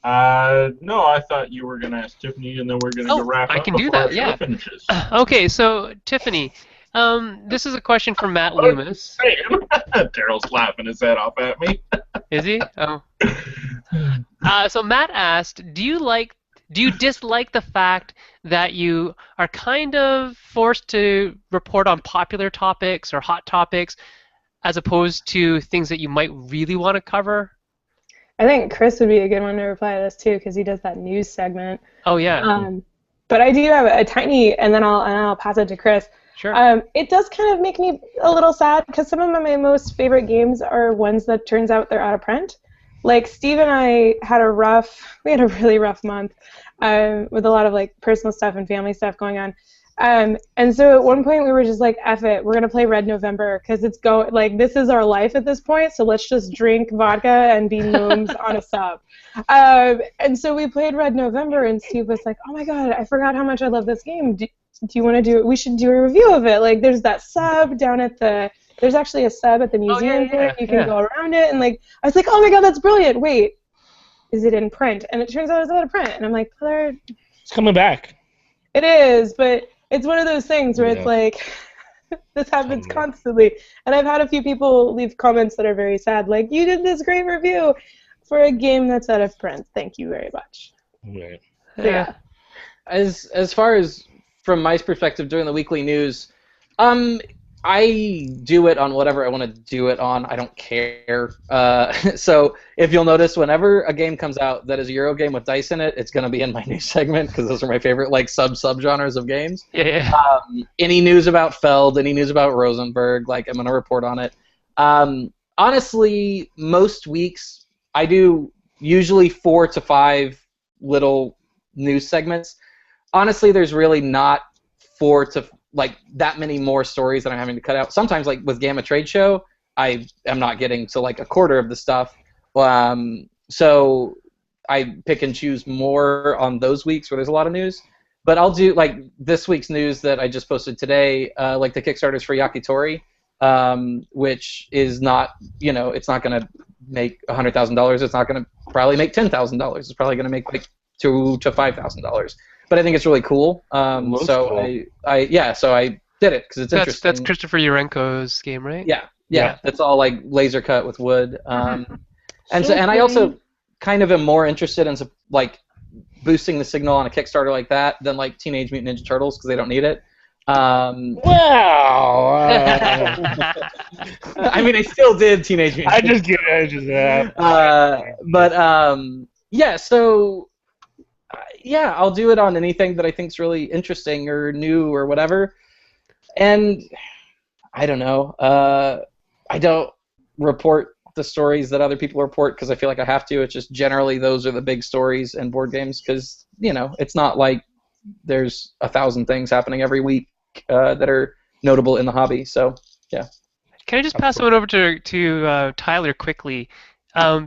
No, I thought you were going to ask Tiffany, and then we're going to wrap up. I can do that, yeah. Finishes. Okay, so Tiffany, this is a question from Matt Loomis. Daryl's laughing his head off at me. Is he? Oh. So Matt asked, do you dislike the fact that you are kind of forced to report on popular topics or hot topics as opposed to things that you might really want to cover? I think Chris would be a good one to reply to this too, because he does that news segment. Oh yeah. But I do have a tiny, and then I'll pass it to Chris. Sure. It does kind of make me a little sad, because some of my most favorite games are ones that turns out they're out of print. Like Steve and I had a really rough month with a lot of like personal stuff and family stuff going on. And so at one point we were just like, F it, we're going to play Red November, because this is our life at this point, so let's just drink vodka and be gnomes on a sub. And so we played Red November, and Steve was like, oh my god, I forgot how much I love this game. Do you want to do it? We should do a review of it. Like, there's that sub down at there's actually a sub at the museum here. You can go around it, and like, I was like, oh my god, that's brilliant. Wait, is it in print? And it turns out it's out of print. And I'm like, it's coming back. It is, but it's one of those things where it's like, this happens constantly. And I've had a few people leave comments that are very sad, like, you did this great review for a game that's out of print. Thank you very much. Right. So, yeah. As far as from my perspective doing the weekly news, I do it on whatever I want to do it on. I don't care. So if you'll notice, whenever a game comes out that is a Euro game with dice in it, it's going to be in my news segment, because those are my favorite like sub-genres of games. Yeah. Any news about Feld, any news about Rosenberg, like, I'm going to report on it. Honestly, most weeks I do usually 4 to 5 little news segments. Honestly, there's really not 4 to that many more stories that I'm having to cut out. Sometimes, like with Gamma Trade Show, I am not getting to like a quarter of the stuff. So I pick and choose more on those weeks where there's a lot of news. But I'll do like this week's news that I just posted today, like the Kickstarters for Yakitori, which is not, it's not going to make $100,000. It's not going to probably make $10,000. It's probably going to make like $2,000 to $5,000. But I think it's really cool. So cool. So I did it because it's interesting. That's Christopher Urenko's game, right? Yeah. That's all like laser cut with wood. And and I also kind of am more interested in like boosting the signal on a Kickstarter like that than like Teenage Mutant Ninja Turtles because they don't need it. Wow. I mean, I still did Teenage Mutant. I just get it. Yeah. So yeah, I'll do it on anything that I think's really interesting or new or whatever. And I don't know. I don't report the stories that other people report because I feel like I have to. It's just generally those are the big stories in board games because, you know, it's not like there's 1,000 things happening every week that are notable in the hobby. So, yeah. Can I just pass one over to Tyler quickly?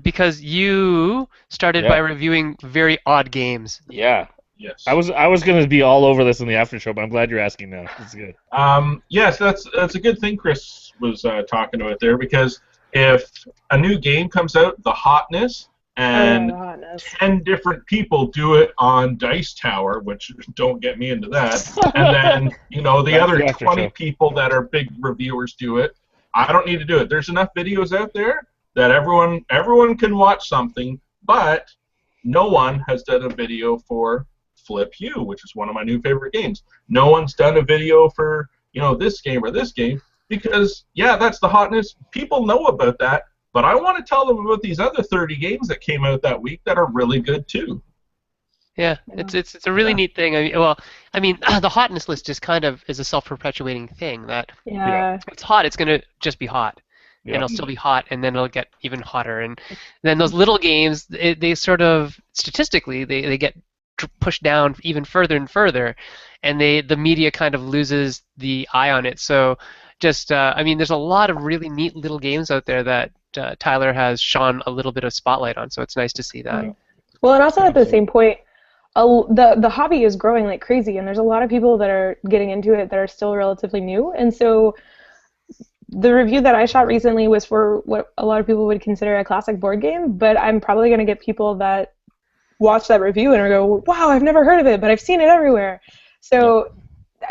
Because you started by reviewing very odd games. Yeah. Yes. I was going to be all over this in the after show, but I'm glad you're asking now. It's good. Yes, that's a good thing Chris was talking about there because if a new game comes out, the hotness and 10 different people do it on Dice Tower, which don't get me into that, and then the other 20 people that are big reviewers do it. I don't need to do it. There's enough videos out there that everyone can watch something, but no one has done a video for Flip U, which is one of my new favorite games. No one's done a video for this game or this game because that's the hotness. People know about that, but I want to tell them about these other 30 games that came out that week that are really good too. Yeah, it's a really neat thing. I mean, the hotness list just kind of is a self-perpetuating thing. That it's hot, it's gonna just be hot. And it'll still be hot, and then it'll get even hotter. And then those little games, they sort of, statistically, they get pushed down even further and further, and the media kind of loses the eye on it. So just, I mean, there's a lot of really neat little games out there that Tyler has shone a little bit of spotlight on, so it's nice to see that. Well, and also at the same point, the hobby is growing like crazy, and there's a lot of people that are getting into it that are still relatively new, and so the review that I shot recently was for what a lot of people would consider a classic board game, but I'm probably going to get people that watch that review and go, wow, I've never heard of it, but I've seen it everywhere. So,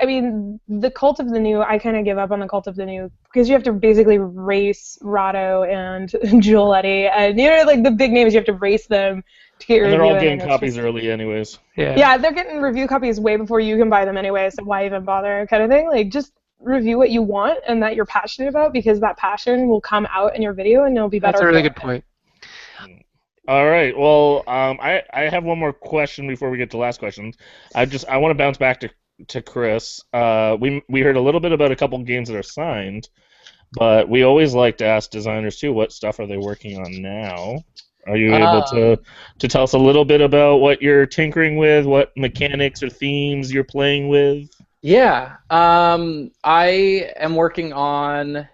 I mean, the cult of the new, I kind of give up on the cult of the new because you have to basically race Rahdo and Giuletti, and like the big names, you have to race them to get your review. They're all getting copies early anyways. Yeah, they're getting review copies way before you can buy them anyway, so why even bother kind of thing? Like, just review what you want and that you're passionate about because that passion will come out in your video and it'll be better. That's a really good point. All right. Well, I have one more question before we get to last questions. I want to bounce back to Chris. We heard a little bit about a couple games that are signed, but we always like to ask designers too, what stuff are they working on now? Are you able to tell us a little bit about what you're tinkering with, what mechanics or themes you're playing with? Yeah, I am working on.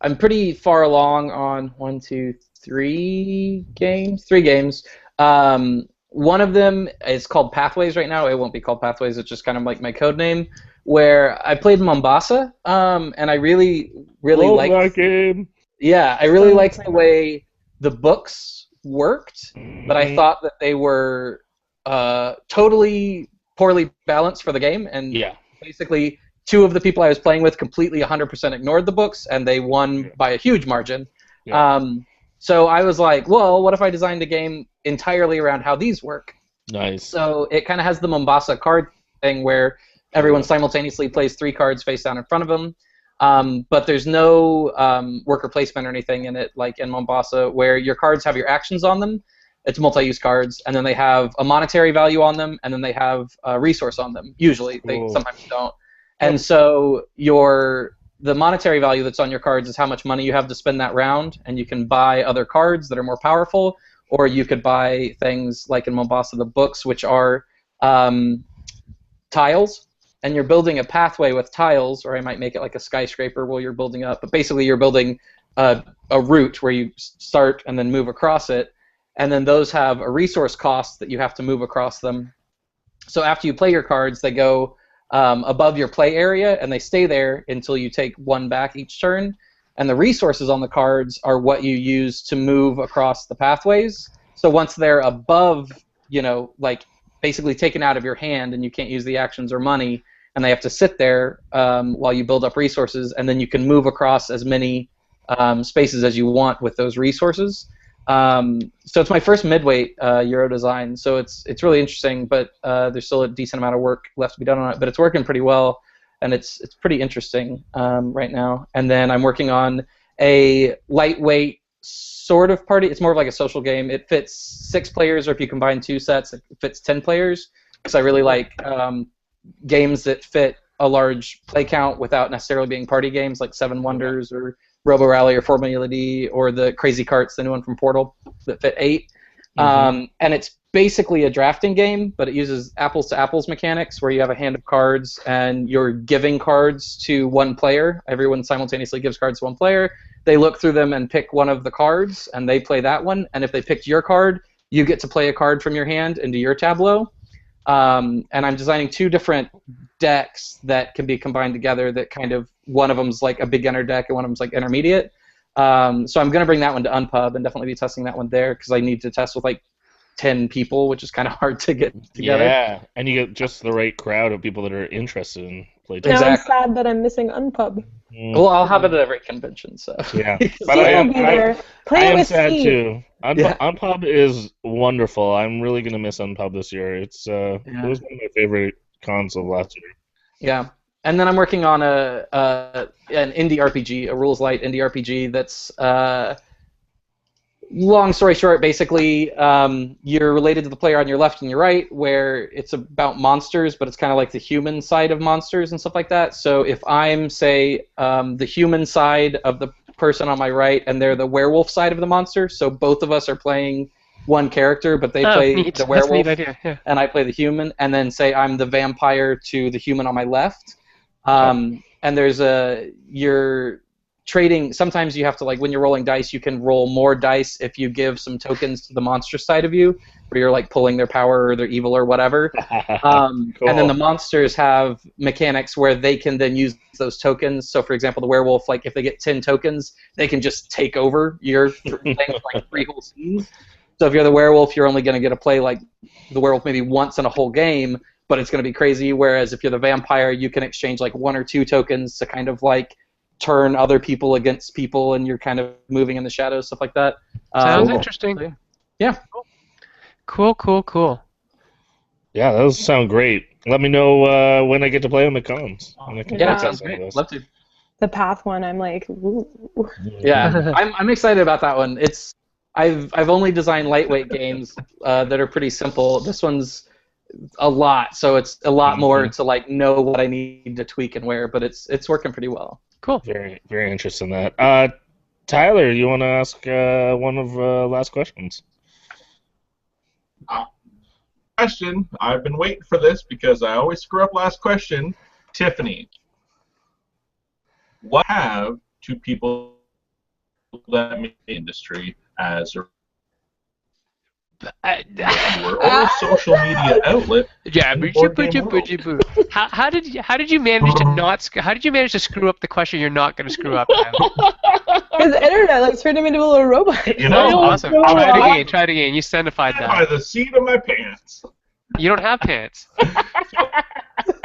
I'm pretty far along on 3 games. One of them is called Pathways right now. It won't be called Pathways. It's just kind of like my code name. Where I played Mombasa, and I really liked that game. Yeah, I really liked the way the books worked, but I thought that they were totally poorly balanced for the game, and basically 2 of the people I was playing with completely 100% ignored the books, and they won by a huge margin. So I was like, well, what if I designed a game entirely around how these work? Nice. So it kind of has the Mombasa card thing where everyone simultaneously plays 3 cards face down in front of them, but there's no worker placement or anything in it, like in Mombasa, where your cards have your actions on them. It's multi-use cards, and then they have a monetary value on them, and then they have a resource on them. Usually, they sometimes don't. And so the monetary value that's on your cards is how much money you have to spend that round, and you can buy other cards that are more powerful, or you could buy things like in Mombasa, the books, which are tiles, and you're building a pathway with tiles, or I might make it like a skyscraper while you're building up, but basically you're building a route where you start and then move across it, and then those have a resource cost that you have to move across them. So after you play your cards, they go above your play area, and they stay there until you take 1 back each turn. And the resources on the cards are what you use to move across the pathways. So once they're above, like basically taken out of your hand, and you can't use the actions or money, and they have to sit there while you build up resources, and then you can move across as many spaces as you want with those resources. So it's my first midweight Euro design, so it's really interesting, but there's still a decent amount of work left to be done on it. But it's working pretty well, and it's pretty interesting right now. And then I'm working on a lightweight sort of party. It's more of like a social game. It fits 6 players, or if you combine 2 sets, it fits 10 players. Because I really like games that fit a large play count without necessarily being party games, like Seven Wonders or Robo Rally or Formula D or the Crazy Carts, the new one from Portal, that fit 8. And it's basically a drafting game, but it uses apples to apples mechanics where you have a hand of cards and you're giving cards to one player. Everyone simultaneously gives cards to one player. They look through them and pick one of the cards, and they play that one. And if they picked your card, you get to play a card from your hand into your tableau. And I'm designing 2 different decks that can be combined together that kind of, one of them's like a beginner deck and one of them's like intermediate. So I'm going to bring that one to Unpub and definitely be testing that one there because I need to test with like 10 people, which is kind of hard to get together. Yeah, and you get just the right crowd of people that are interested in play Now testing. I'm sad that I'm missing Unpub. Well, I'll have it at every convention, so. Yeah, Steve but will be there. Play I it am with sad Steve. too. Yeah. Unpub is wonderful. I'm really gonna miss Unpub this year. It was one of my favorite cons of last year. Yeah, and then I'm working on an indie RPG, a rules light indie RPG that's long story short, basically you're related to the player on your left and your right, where it's about monsters, but it's kind of like the human side of monsters and stuff like that. So if I'm, say, the human side of the person on my right and they're the werewolf side of the monster, so both of us are playing one character, but they play neat. the werewolf That's a neat idea. Yeah. and I play the human, and then say I'm the vampire to the human on my left. And there's you're trading. Sometimes you have to, like, when you're rolling dice, you can roll more dice if you give some tokens to the monster side of you, where you're like pulling their power or their evil or whatever. Cool. And then the monsters have mechanics where they can then use those tokens. So, for example, the werewolf, like if they get 10 tokens, they can just take over your thing for like 3 whole scenes. So if you're the werewolf, you're only going to get to play like the werewolf maybe once in a whole game, but it's going to be crazy. Whereas if you're the vampire, you can exchange like 1 or 2 tokens to kind of like turn other people against people, and you're kind of moving in the shadows, stuff like that. Sounds interesting. Yeah. Cool. Yeah, those sound great. Let me know when I get to play them at cons. And I can Yeah, test sounds some of great. those. Love to. The Path one, I'm like, ooh. Yeah, I'm excited about that one. I've only designed lightweight games that are pretty simple. This one's a lot, so it's a lot more to like know what I need to tweak and where, but it's working pretty well. Cool. Very, very interested in that. Tyler, you want to ask one of last questions? Question. I've been waiting for this because I always screw up last question. TIffany, what have 2 people that make the industry as a or social media outlet? Yeah, how did you manage to not? How did you manage to screw up the question you're not going to screw up? His internet like turned him into a little robot. You know, Awesome. Try it again. You standified by that. the seat of my pants. You don't have pants.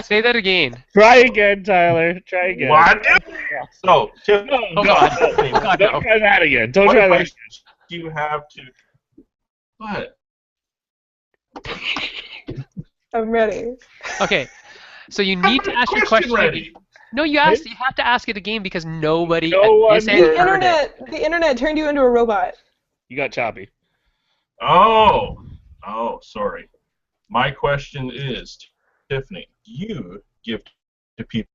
Say that again. Try again, Tyler. Try again. What? So, Oh God. Don't try that again. Don't what try that. advice do you have to? What? I'm ready. Okay. So you need to ask your question. Ready. No, you have to ask it again because nobody. No one is heard The internet turned you into a robot. You got choppy. Oh, sorry. My question is, TIffany, do you give to people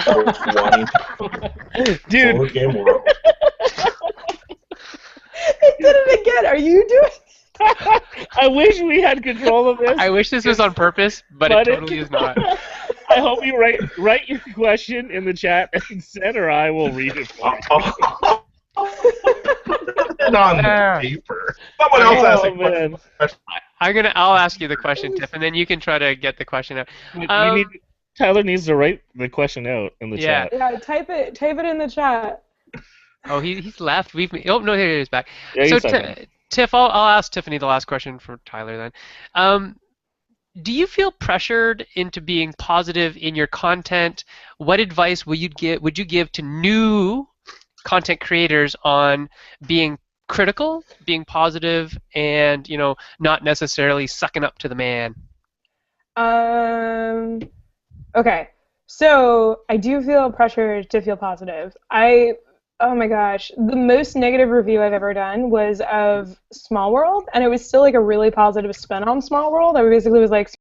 wanting to Dude. board game world? It did it again. Are you doing? I wish we had control of this. I wish this was on purpose, but it totally is not. I hope you write your question in the chat and send, or I will read it for you. And on the paper. Someone else asked a man. question. I'll ask you the question, Tiff, and then you can try to get the question out. Tyler needs to write the question out in the chat. Yeah, type it in the chat. Oh, he's left. Oh no, here he is back. Yeah, So he's back. Tiff, I'll ask Tiffany the last question for Tyler then. Do you feel pressured into being positive in your content? What advice would you give to new content creators on being critical, being positive, and not necessarily sucking up to the man? Okay. So I do feel pressure to feel positive. Oh my gosh, the most negative review I've ever done was of Small World, and it was still like a really positive spin on Small World. I basically was like,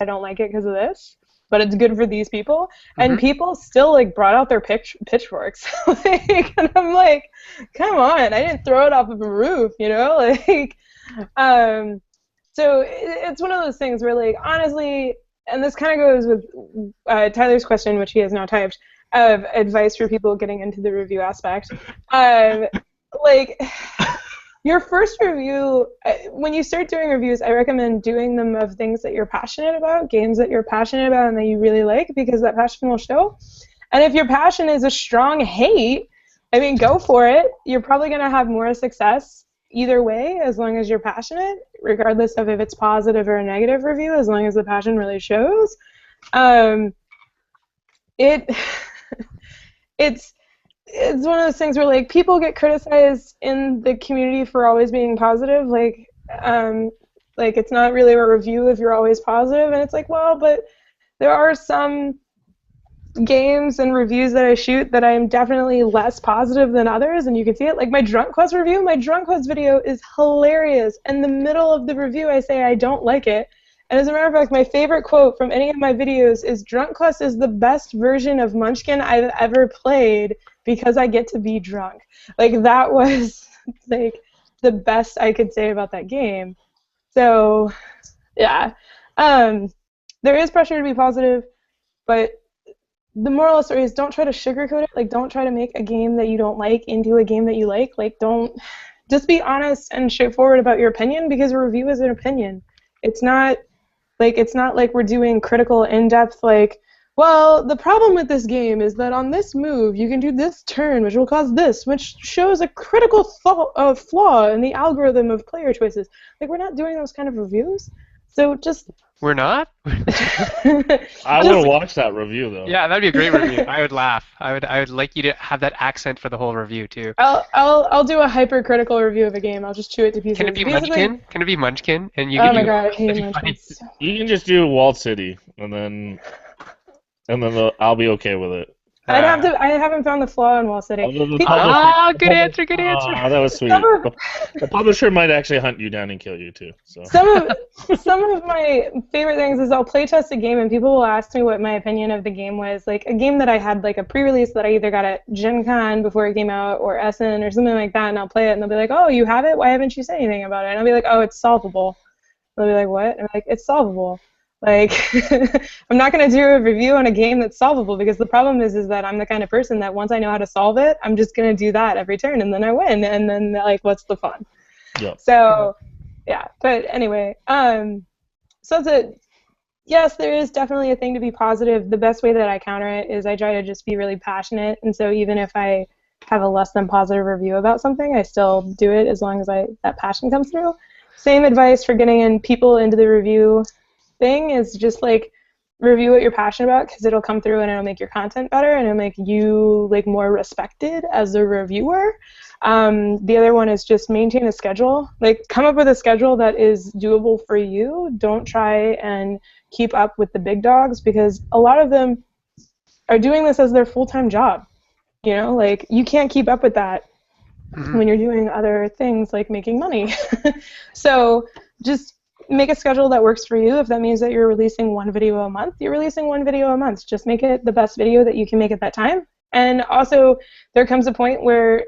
I don't like it because of this, but it's good for these people. And people still like brought out their pitchforks. And I'm like, come on, I didn't throw it off of a roof, like. So it's one of those things where, like, honestly, and this kind of goes with Tyler's question, which he has now typed, of advice for people getting into the review aspect. Like, your first review, when you start doing reviews, I recommend doing them of things that you're passionate about, games that you're passionate about and that you really like, because that passion will show. And if your passion is a strong hate, I mean, go for it. You're probably going to have more success either way, as long as you're passionate, regardless of if it's positive or a negative review, as long as the passion really shows. It's one of those things where, like, people get criticized in the community for always being positive, like it's not really a review if you're always positive, and it's like, well, but there are some games and reviews that I shoot that I am definitely less positive than others, and you can see it. Like my Drunk Quest review, my Drunk Quest video is hilarious. In the middle of the review, I say I don't like it. And as a matter of fact, my favorite quote from any of my videos is, "Drunk Quest is the best version of Munchkin I've ever played because I get to be drunk." Like, that was like the best I could say about that game. So, yeah. There is pressure to be positive, but the moral of the story is, don't try to sugarcoat it. Like, don't try to make a game that you don't like into a game that you like. Like, just be honest and straightforward about your opinion, because a review is an opinion. It's not like we're doing critical, in-depth, like, well, the problem with this game is that on this move you can do this turn, which will cause this, which shows a critical flaw in the algorithm of player choices. Like, we're not doing those kind of reviews. So just... We're not? I would watch that review, though. Yeah, that'd be a great review. I would laugh. I would like you to have that accent for the whole review too. I'll do a hypercritical review of a game. I'll just chew it to pieces. Can it be Munchkin? Can it be Munchkin? And you oh my god, I hate Munchkin. You can just do Walled City, and then I'll be okay with it. I haven't found the flaw in Wall City. Good answer. That was sweet. The publisher might actually hunt you down and kill you too. So. Some of my favorite things is I'll playtest a game and people will ask me what my opinion of the game was. Like a game that I had, like a pre-release that I either got at Gen Con before it came out or Essen or something like that, and I'll play it and they'll be like, "Oh, you have it? Why haven't you said anything about it?" And I'll be like, "Oh, it's solvable." They'll be like, "What?" And I'm like, "It's solvable." Like, I'm not going to do a review on a game that's solvable, because the problem is that I'm the kind of person that once I know how to solve it, I'm just going to do that every turn, and then I win, and then, like, what's the fun? Yeah. So, yeah, but anyway, so yes, there is definitely a thing to be positive. The best way that I counter it is I try to just be really passionate, and so even if I have a less than positive review about something, I still do it as long as that passion comes through. Same advice for getting people into the review thing is just, like, review what you're passionate about, because it'll come through and it'll make your content better and it'll make you, like, more respected as a reviewer. The other one is just maintain a schedule. Like, come up with a schedule that is doable for you. Don't try and keep up with the big dogs, because a lot of them are doing this as their full-time job. You know, like, you can't keep up with that when you're doing other things like making money. So just make a schedule that works for you. If that means that you're releasing one video a month, you're releasing one video a month. Just make it the best video that you can make at that time. And also, there comes a point where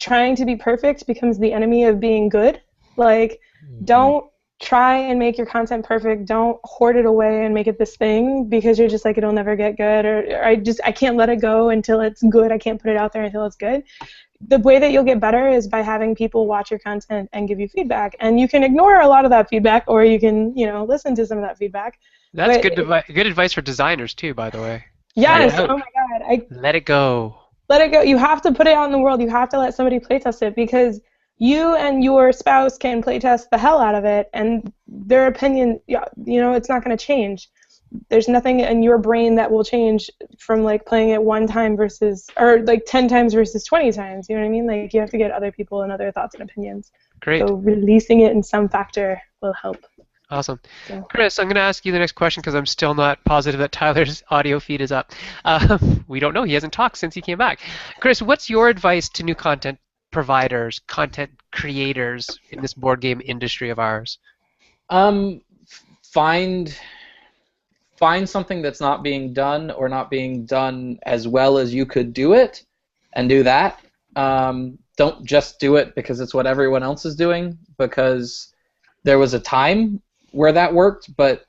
trying to be perfect becomes the enemy of being good. Like, don't try and make your content perfect. Don't hoard it away and make it this thing because you're just like, it'll never get good, or I can't let it go until it's good. I can't put it out there until it's good. The way that you'll get better is by having people watch your content and give you feedback. And you can ignore a lot of that feedback, or you can, listen to some of that feedback. That's good advice for designers too, by the way. Yes. Oh my God. Let it go. Let it go. You have to put it out in the world. You have to let somebody playtest it, because you and your spouse can playtest the hell out of it, and their opinion, it's not going to change. there's nothing in your brain that will change from like playing it one time versus, or like 10 times versus 20 times. You know what I mean? Like you have to get other people and other thoughts and opinions. Great. So releasing it in some factor will help. Awesome. So. Chris, I'm going to ask you the next question because I'm still not positive that Tyler's audio feed is up. We don't know. He hasn't talked since he came back. Chris, what's your advice to new content providers, content creators in this board game industry of ours? Find something that's not being done or not being done as well as you could do it, and do that. Don't just do it because it's what everyone else is doing, because there was a time where that worked, but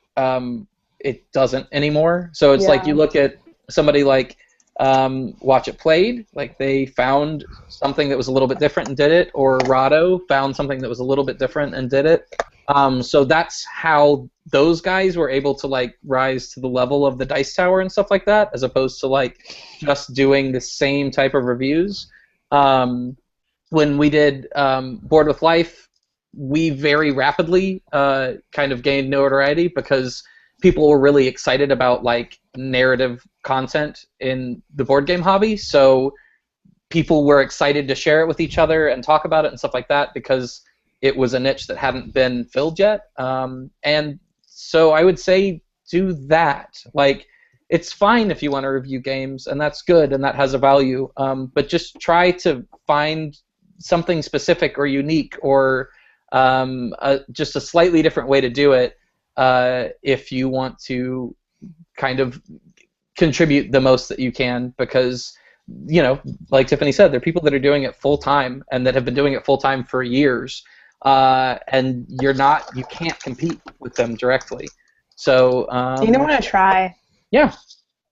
it doesn't anymore. So it's like you look at somebody like Watch It Played, like they found something that was a little bit different and did it, or Rado found something that was a little bit different and did it. So that's how those guys were able to like rise to the level of the Dice Tower and stuff like that, as opposed to like just doing the same type of reviews. When we did Board with Life, we very rapidly kind of gained notoriety because people were really excited about like narrative content in the board game hobby. So people were excited to share it with each other and talk about it and stuff like that because it was a niche that hadn't been filled yet. And so I would say do that. Like, it's fine if you want to review games, and that's good, and that has a value. But just try to find something specific or unique, or just a slightly different way to do it if you want to kind of contribute the most that you can, because, you know, like TIffany said, there are people that are doing it full time and that have been doing it full time for years, and you can't compete with them directly. So you don't want to try. Yeah.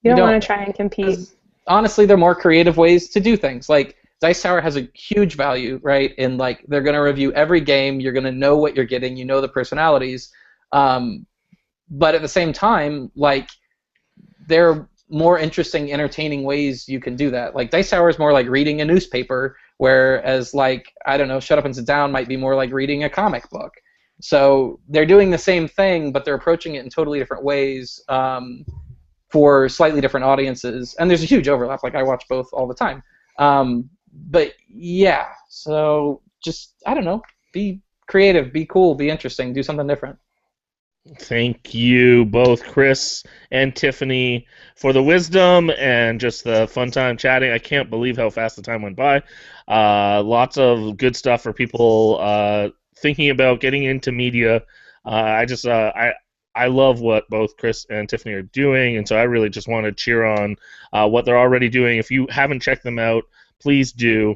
You don't want to try and compete. Honestly, there are more creative ways to do things. Like, Dice Tower has a huge value, right? In like, they're going to review every game. You're going to know what you're getting. You know the personalities. But at the same time, like, there are more interesting, entertaining ways you can do that. Like, Dice Tower is more like reading a newspaper, whereas, like, I don't know, Shut Up and Sit Down might be more like reading a comic book. So they're doing the same thing, but they're approaching it in totally different ways for slightly different audiences. And there's a huge overlap. Like, I watch both all the time. But yeah, so just, I don't know, be creative, be cool, be interesting, do something different. Thank you both, Chris and TIffany, for the wisdom and just the fun time chatting. I can't believe how fast the time went by. Lots of good stuff for people thinking about getting into media. I love what both Chris and TIffany are doing, and so I really just want to cheer on what they're already doing. If you haven't checked them out, please do.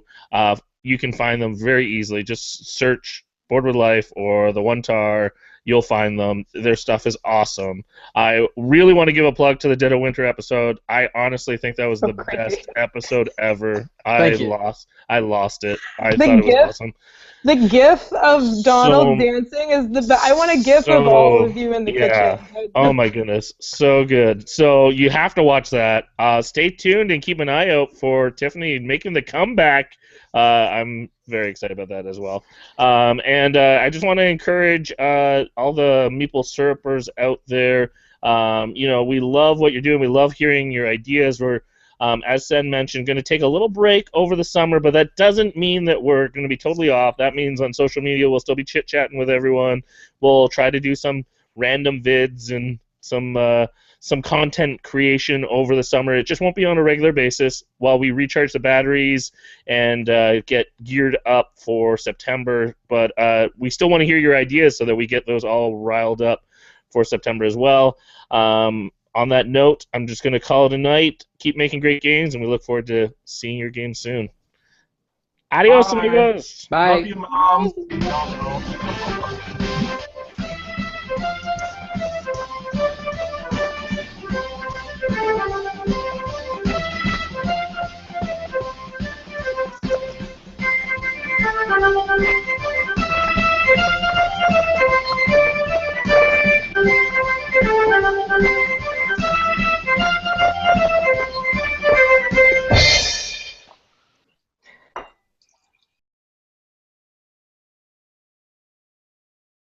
You can find them very easily. Just search Board with Life or the OneTAR. You'll find them. Their stuff is awesome. I really want to give a plug to the Dead of Winter episode. I honestly think that was the best episode ever. I lost it. I thought it was awesome. The gif of Donald dancing is the best. I want a gif of all of you in the kitchen. Oh my goodness, so good. So you have to watch that. Stay tuned and keep an eye out for TIffany making the comeback. I'm very excited about that as well. And I just want to encourage all the Meeple syrupers out there. You know, we love what you're doing. We love hearing your ideas. We're as Sen mentioned, going to take a little break over the summer, but that doesn't mean that we're going to be totally off. That means on social media we'll still be chit-chatting with everyone. We'll try to do some random vids and some content creation over the summer. It just won't be on a regular basis while we recharge the batteries and get geared up for September. But we still want to hear your ideas so that we get those all riled up for September as well. On that note, I'm just going to call it a night. Keep making great games, and we look forward to seeing your games soon. Adios, amigos. Bye. Love you, Mom.